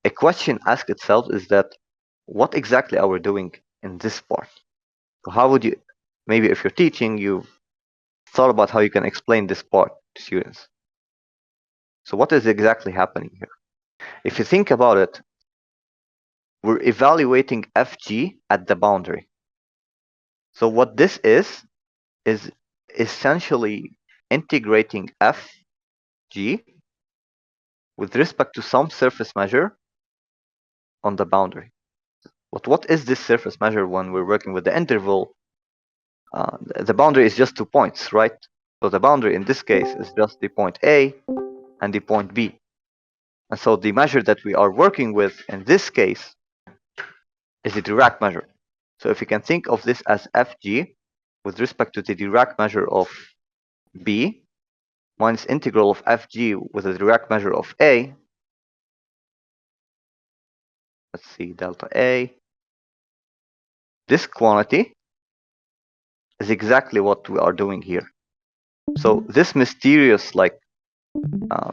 a question asked itself is that what exactly are we doing in this part? So how would you, maybe if you're teaching, you've thought about how you can explain this part to students. So what is exactly happening here? If you think about it, we're evaluating fg at the boundary. So what this is essentially integrating fg with respect to some surface measure on the boundary. But what is this surface measure when we're working with the interval? The boundary is just 2 points, right? So the boundary in this case is just the point A and the point B. And so the measure that we are working with in this case is the Dirac measure. So if you can think of this as fg with respect to the Dirac measure of B minus integral of fg with the Dirac measure of A, let's see, delta A, this quantity is exactly what we are doing here. So this mysterious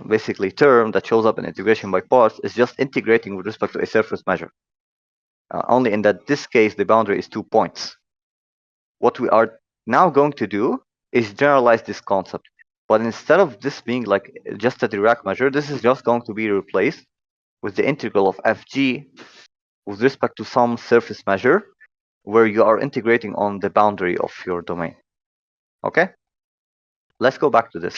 basically term that shows up in integration by parts is just integrating with respect to a surface measure. Only in that this case the boundary is 2 points. What we are now going to do is generalize this concept. But instead of this being like just a Dirac measure, this is just going to be replaced with the integral of fg with respect to some surface measure where you are integrating on the boundary of your domain. Okay? Let's go back to this.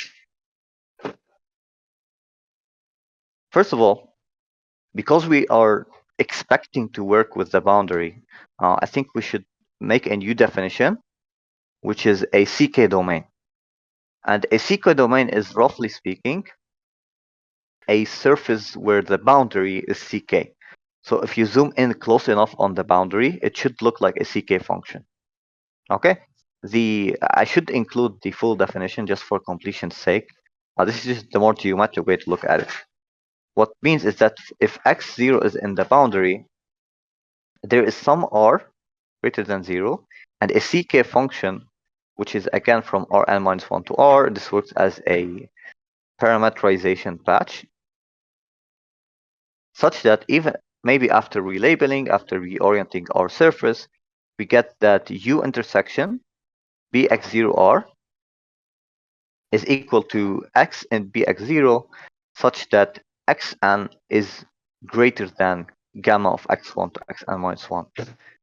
First of all, because we are expecting to work with the boundary, I think we should make a new definition, which is a CK domain. And a CK domain is, roughly speaking, a surface where the boundary is ck. So if you zoom in close enough on the boundary, it should look like a ck function. Okay? I should include the full definition just for completion's sake. This is just the more geometric way to look at it. What means is that if x0 is in the boundary, there is some r greater than 0, and a ck function, which is again from Rn minus 1 to r. This works as a parameterization patch, such that even maybe after relabeling, after reorienting our surface, we get that u intersection bx0r is equal to x and bx0, such that xn is greater than gamma of x1 to xn minus 1.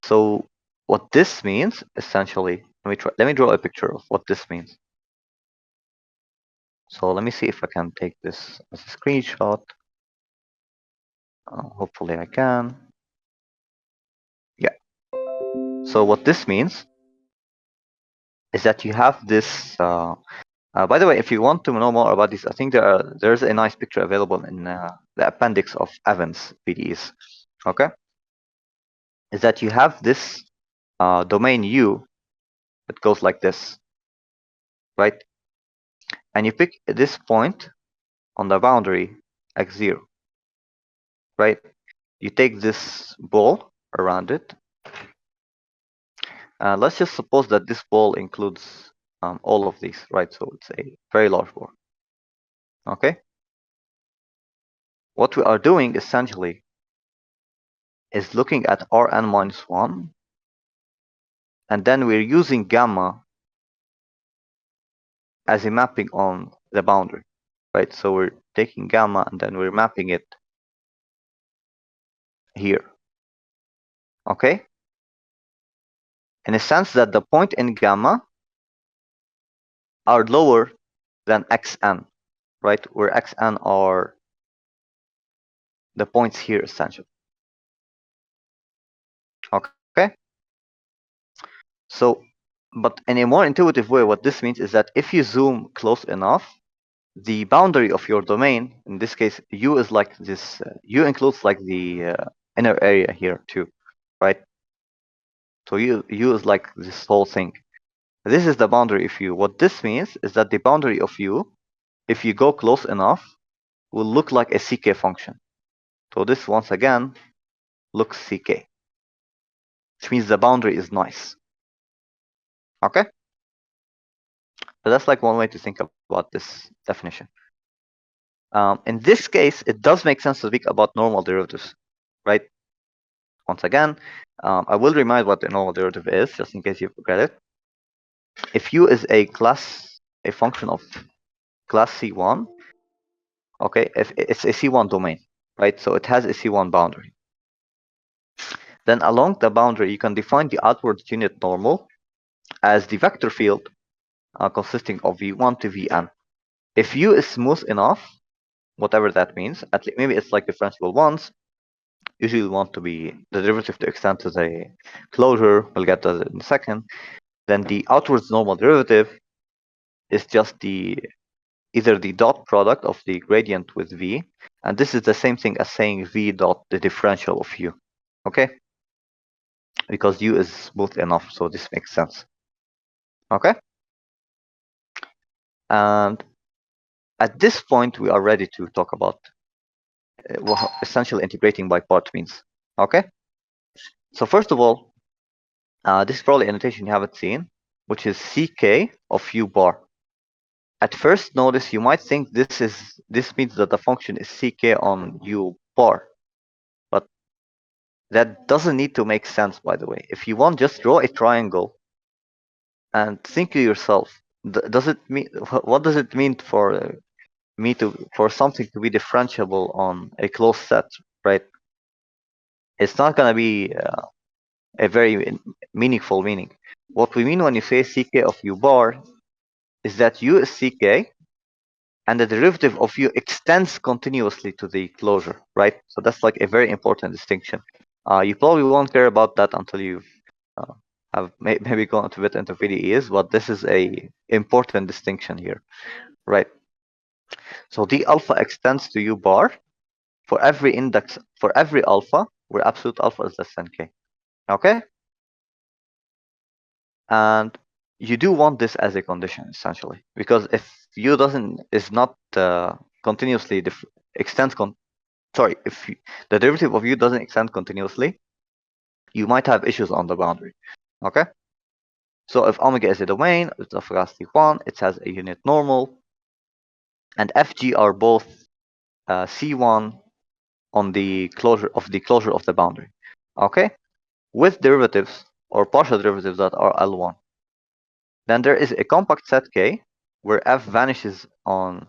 So what this means, essentially, let me draw a picture of what this means. So let me see if I can take this as a screenshot. Hopefully I can. Yeah. So what this means is that you have this. By the way, if you want to know more about this, I think there's a nice picture available in the appendix of Evans PDEs. Okay. Is that you have this domain U that goes like this, right? And you pick this point on the boundary x0, right? You take this ball around it. Let's just suppose that this ball includes all of these, right? So it's a very large ball. Okay. What we are doing essentially is looking at Rn minus 1, and then we're using gamma as a mapping on the boundary, right? So we're taking gamma and then we're mapping it here. Okay. In a sense that the point in gamma are lower than xn, right? Where xn are the points here essentially. Okay. So, but in a more intuitive way, what this means is that if you zoom close enough, the boundary of your domain, in this case, U is like this, U includes like the inner area here too, right? So U is like this whole thing. This is the boundary of U. What this means is that the boundary of U, if you go close enough, will look like a ck function. So this once again looks ck, which means the boundary is nice. Okay? So that's like one way to think about this definition. In this case, it does make sense to speak about normal derivatives, right? Once again, I will remind what the normal derivative is, just in case you forget it. If U is a function of class C1, okay, if it's a C1 domain, right? So it has a C1 boundary. Then along the boundary, you can define the outward unit normal as the vector field consisting of V1 to Vn. If U is smooth enough, whatever that means, at least maybe it's like differentiable ones. Usually we want to be the derivative to extend to the closure. We'll get to that in a second. Then the outwards normal derivative is just either the dot product of the gradient with V, and this is the same thing as saying V dot the differential of U. Okay? Because U is smooth enough, so this makes sense. Okay? And at this point, we are ready to talk about what essentially integrating by part means. Okay? So first of all, this is probably a notation you haven't seen, which is ck of U bar. At first notice, you might think this means that the function is ck on U bar, but that doesn't need to make sense, by the way. If you want, just draw a triangle and think to yourself, does it mean what does it mean for for something to be differentiable on a closed set, right? It's not going to be a very meaningful meaning. What we mean when you say ck of U bar is that U is ck and the derivative of U extends continuously to the closure, right? So that's like a very important distinction. You probably won't care about that until you have maybe gone a bit into VDEs, but this is a important distinction here, right? So d alpha extends to u bar for every index, for every alpha where absolute alpha is less than k. Okay? And you do want this as a condition essentially, because if u doesn't is not continuously extends sorry, if the derivative of u doesn't extend continuously, you might have issues on the boundary. Okay? So if omega is a domain, it's of velocity 1, it has a unit normal, and fg are both c1 on the closure of the boundary. Okay? With derivatives or partial derivatives that are L1. Then there is a compact set K where f vanishes on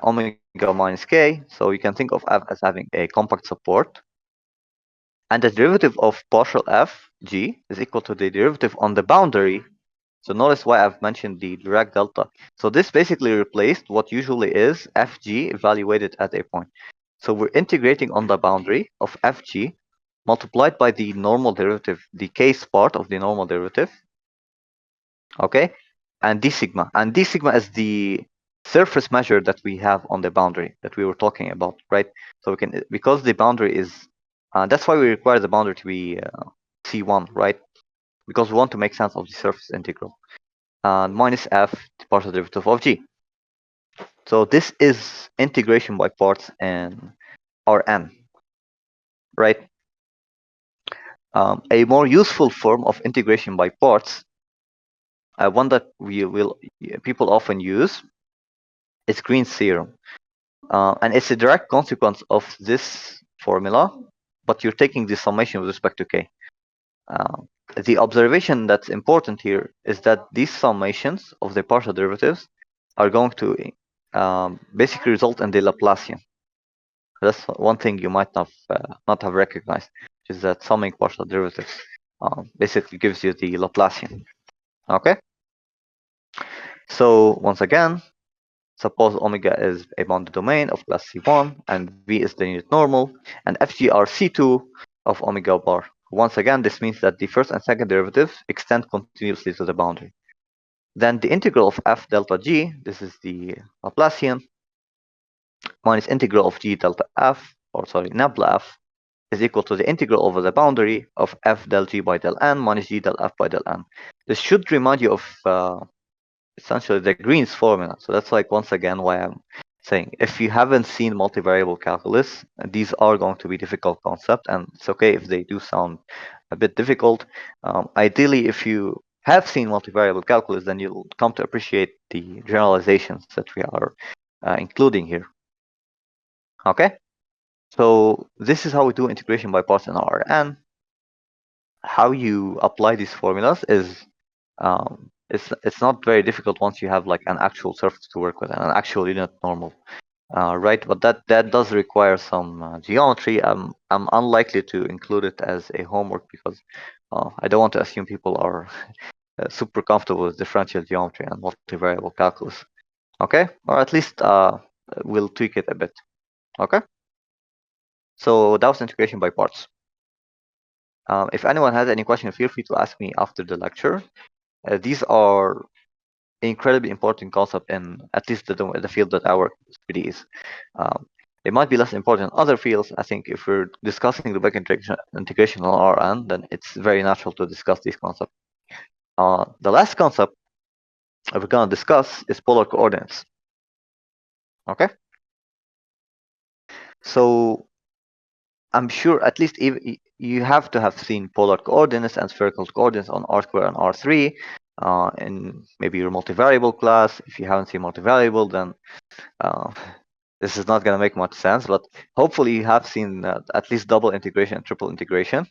omega minus k, so you can think of f as having a compact support. And the derivative of partial f, g, is equal to the derivative on the boundary. So notice why I've mentioned the Dirac delta. So this basically replaced what usually is fg evaluated at a point. So we're integrating on the boundary of fg multiplied by the normal derivative, the case part of the normal derivative, okay, and d sigma. And d sigma is the surface measure that we have on the boundary that we were talking about, right? So we can, because the boundary is, that's why we require the boundary to be C1, right? Because we want to make sense of the surface integral. Minus f, the partial derivative of g. So this is integration by parts in Rn, right? A more useful form of integration by parts, one that people often use, is Green's theorem, and it's a direct consequence of this formula, but you're taking the summation with respect to k. The observation that's important here is that these summations of the partial derivatives are going to basically result in the Laplacian. That's one thing you might not have recognized, which is that summing partial derivatives basically gives you the Laplacian. Okay? So once again, suppose omega is a bounded domain of class C1 and V is the unit normal, and Fg are C2 of omega bar. Once again, this means that the first and second derivatives extend continuously to the boundary. Then the integral of f delta g, this is the Laplacian, minus integral of g delta f, or sorry, nabla f, is equal to the integral over the boundary of f del g by del n minus g del f by del n. This should remind you of essentially the Green's formula. So that's like, once again, why I'm saying if you haven't seen multivariable calculus, these are going to be difficult concepts, and it's okay if they do sound a bit difficult. Ideally, if you have seen multivariable calculus, then you'll come to appreciate the generalizations that we are including here. Okay, so this is how we do integration by parts in R, and how you apply these formulas is it's not very difficult once you have like an actual surface to work with and an actual unit normal, right? But that does require some geometry. I'm unlikely to include it as a homework because I don't want to assume people are super comfortable with differential geometry and multivariable calculus. Okay, or at least we'll tweak it a bit. Okay, so that was integration by parts. If anyone has any question, feel free to ask me after the lecture. These are incredibly important concept in at least the field that I work in, 3D. It might be less important in other fields. I think if we're discussing the back integration on our end, then it's very natural to discuss these concepts. The last concept we're going to discuss is polar coordinates. Okay, so I'm sure at least you have to have seen polar coordinates and spherical coordinates on R2 and R3 in maybe your multivariable class. If you haven't seen multivariable, then this is not going to make much sense, but hopefully you have seen at least double integration and triple integration.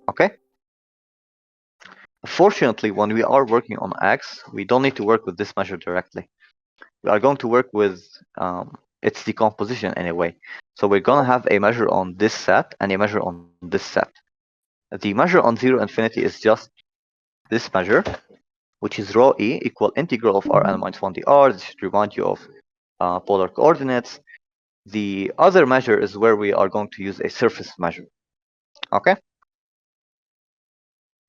Okay. Fortunately, when we are working on x, we don't need to work with this measure directly. We are going to work with its decomposition anyway. So we're going to have a measure on this set and a measure on this set. The measure on 0 infinity is just this measure, which is rho e equal integral of Rn minus 1 dr. This should remind you of polar coordinates. The other measure is where we are going to use a surface measure. Okay?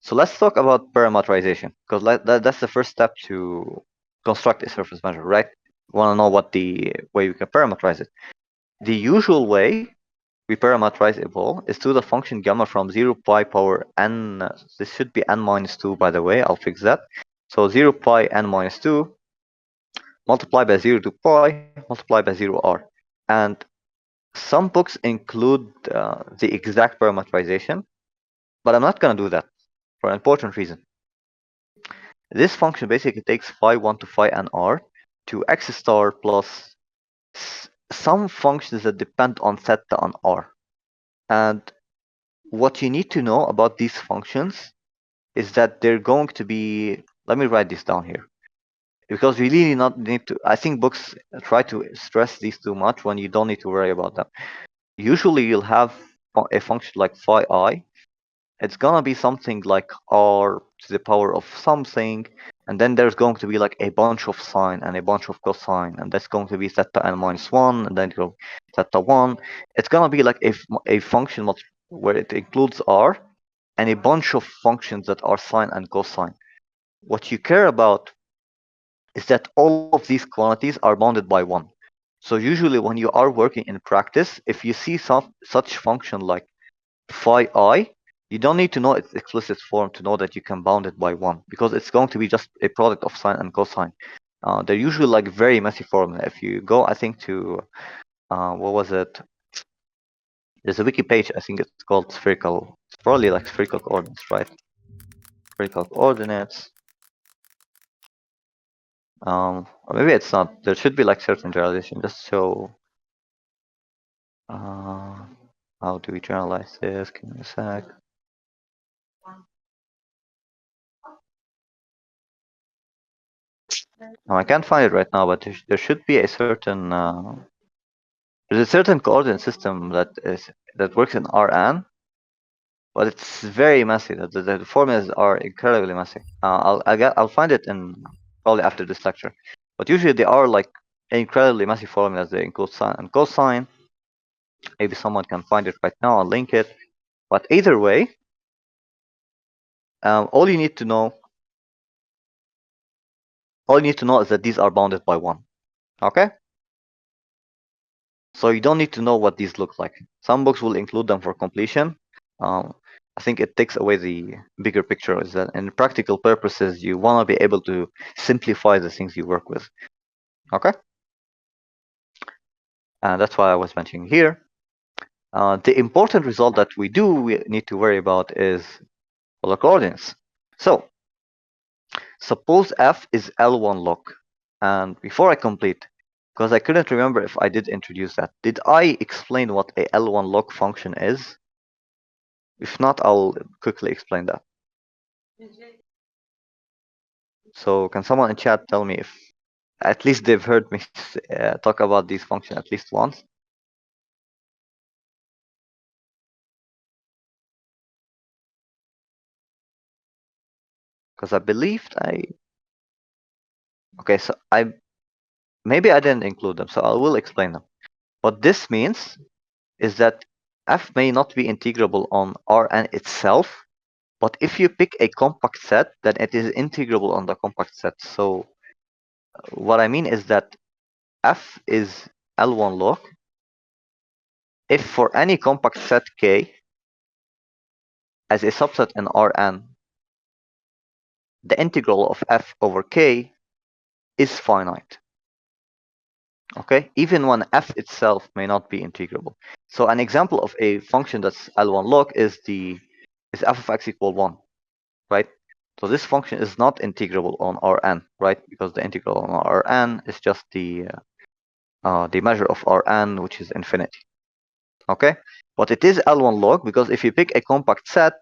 So let's talk about parameterization, because that's the first step to construct a surface measure, right? We want to know what the way we can parameterize it. The usual way we parameterize a ball is to the function gamma from 0 pi power n. This should be n minus 2, by the way. I'll fix that. So 0 pi n minus 2 multiplied by 0 to pi multiplied by 0 r. And some books include the exact parameterization, but I'm not going to do that for an important reason. This function basically takes phi 1 to phi n r to x star plus some functions that depend on theta on r. And what you need to know about these functions is that they're going to be, let me write this down here, because you really not need to, I think books try to stress these too much when you don't need to worry about them. Usually you'll have a function like phi I. It's gonna be something like r to the power of something, and then there's going to be like a bunch of sine and a bunch of cosine, and that's going to be theta n minus 1, and then go theta 1. It's gonna be like a function where it includes r and a bunch of functions that are sine and cosine. What you care about is that all of these quantities are bounded by 1. So usually when you are working in practice, if you see some such function like phi I, you don't need to know its explicit form to know that you can bound it by 1, because it's going to be just a product of sine and cosine. They're usually like very messy formula. If you go, I think, to, what was it? There's a wiki page, I think it's called spherical. It's probably like spherical coordinates, right? Spherical coordinates. Or maybe it's not. There should be like certain generalization. Just so, how do we generalize this? Give me a sec. I can't find it right now, but there should be a certain there's a certain coordinate system that works in Rn, but it's very messy. The formulas are incredibly messy. I'll find it in probably after this lecture. But usually they are like incredibly messy formulas. They include sine and cosine. Maybe someone can find it right now. I'll link it. But either way, all you need to know is that these are bounded by 1. Okay? So you don't need to know what these look like. Some books will include them for completion. I think it takes away the bigger picture, is that in practical purposes, you want to be able to simplify the things you work with. Okay? And that's why I was mentioning here. The important result that we need to worry about is polar coordinates. So suppose f is L1 log. And before I complete, because I couldn't remember if I did introduce that, did I explain what a L1 log function is? If not, I'll quickly explain that. So can someone in chat tell me if at least they've heard me talk about these functions at least once? Because I believed okay, so maybe I didn't include them, so I will explain them. What this means is that f may not be integrable on Rn itself, but if you pick a compact set, then it is integrable on the compact set. So what I mean is that f is L1 log if for any compact set K as a subset in Rn, the integral of f over K is finite. Okay, even when f itself may not be integrable. So an example of a function that's L1 log is f of x equal 1, right? So this function is not integrable on Rn, right? Because the integral on Rn is just the measure of Rn, which is infinity. Okay, but it is L1 log because if you pick a compact set,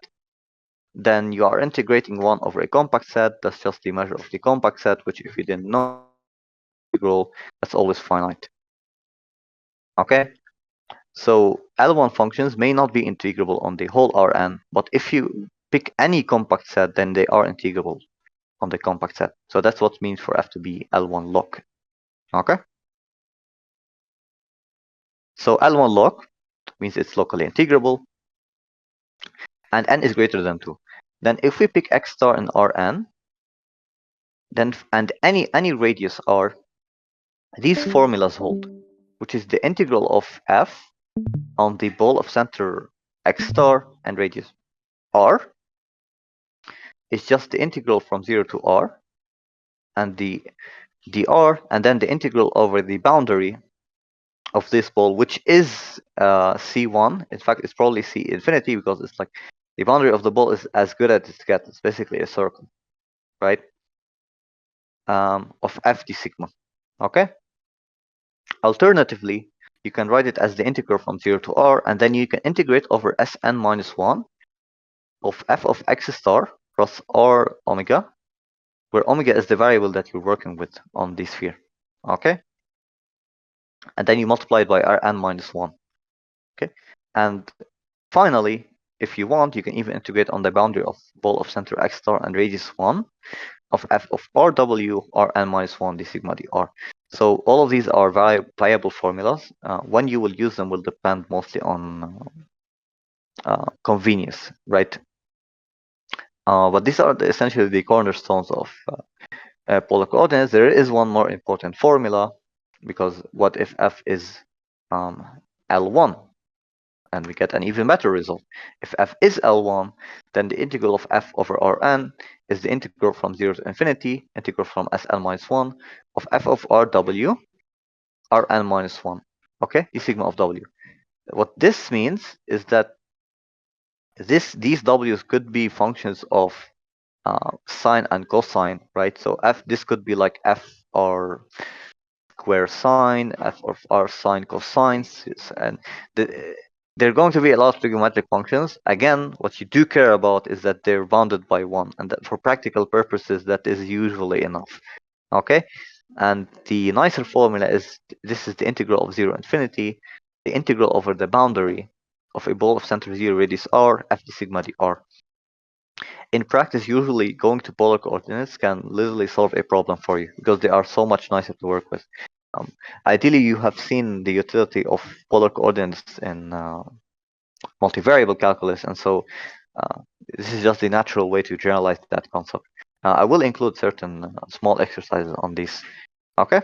then you are integrating 1 over a compact set. That's just the measure of the compact set, which if you didn't know, integral, that's always finite. Okay, so L1 functions may not be integrable on the whole Rn, but if you pick any compact set, then they are integrable on the compact set. So that's what it means for f to be L1 log. Okay, so L1 log means it's locally integrable, and n is greater than 2. Then if we pick x star in Rn, then and any radius r, these formulas hold, which is the integral of f on the ball of center x star and radius r is just the integral from 0 to r, and the r, and then the integral over the boundary of this ball, which is C1. In fact, it's probably C infinity because it's like the boundary of the ball is as good as it gets. It's basically a circle, right? Of f d sigma. Okay. Alternatively, you can write it as the integral from 0 to r, and then you can integrate over Sn minus 1 of f of x star plus r omega, where omega is the variable that you're working with on the sphere. Okay. And then you multiply it by Rn minus 1. Okay. And finally, if you want, you can even integrate on the boundary of ball of center x star and radius 1 of f of rw Rn minus 1 d sigma dr. So all of these are viable formulas. When you will use them will depend mostly on convenience, right? But these are essentially the cornerstones of polar coordinates. There is one more important formula, because what if f is L1? And we get an even better result. If f is L1, then the integral of f over Rn is the integral from 0 to infinity, integral from Sn minus 1 of f of Rw, Rn minus 1, okay, d sigma of w. What this means is that these w's could be functions of sine and cosine, right? So this could be like f r square sine, f of r sine cosines, and there are going to be a lot of trigonometric functions. Again, what you do care about is that they're bounded by 1, and that for practical purposes, that is usually enough. Okay? And the nicer formula is, this is the integral of 0 infinity, the integral over the boundary of a ball of center 0 radius r, f d sigma dr. In practice, usually going to polar coordinates can literally solve a problem for you because they are so much nicer to work with. Ideally, you have seen the utility of polar coordinates in multivariable calculus, and so this is just the natural way to generalize that concept. I will include certain small exercises on these. Okay.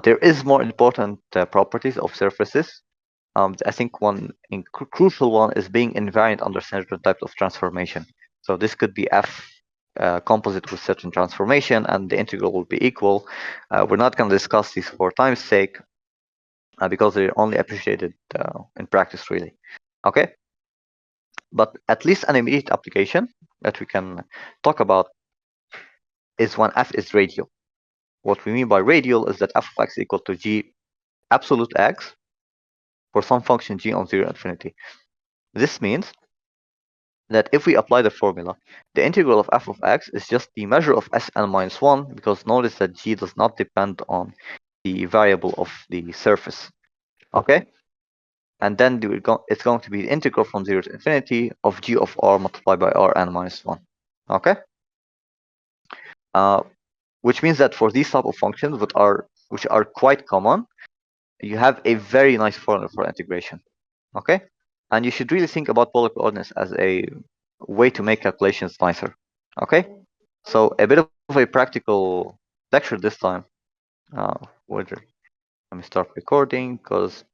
There is more important properties of surfaces. I think one crucial one is being invariant under certain types of transformation. So this could be f composite with certain transformation, and the integral will be equal. We're not going to discuss these for time's sake because they're only appreciated in practice, really. Okay, but at least an immediate application that we can talk about is when f is radial. What we mean by radial is that f of x equal to g absolute x for some function g on 0 infinity. This means that if we apply the formula, the integral of f of x is just the measure of Sn minus 1, because notice that g does not depend on the variable of the surface. Okay? And then it's going to be the integral from 0 to infinity of g of r multiplied by Rn minus 1. Okay? Which means that for these type of functions, which are quite common, you have a very nice formula for integration. Okay, and you should really think about polar coordinates as a way to make calculations nicer. Okay, so a bit of a practical lecture this time. Whether let me start recording because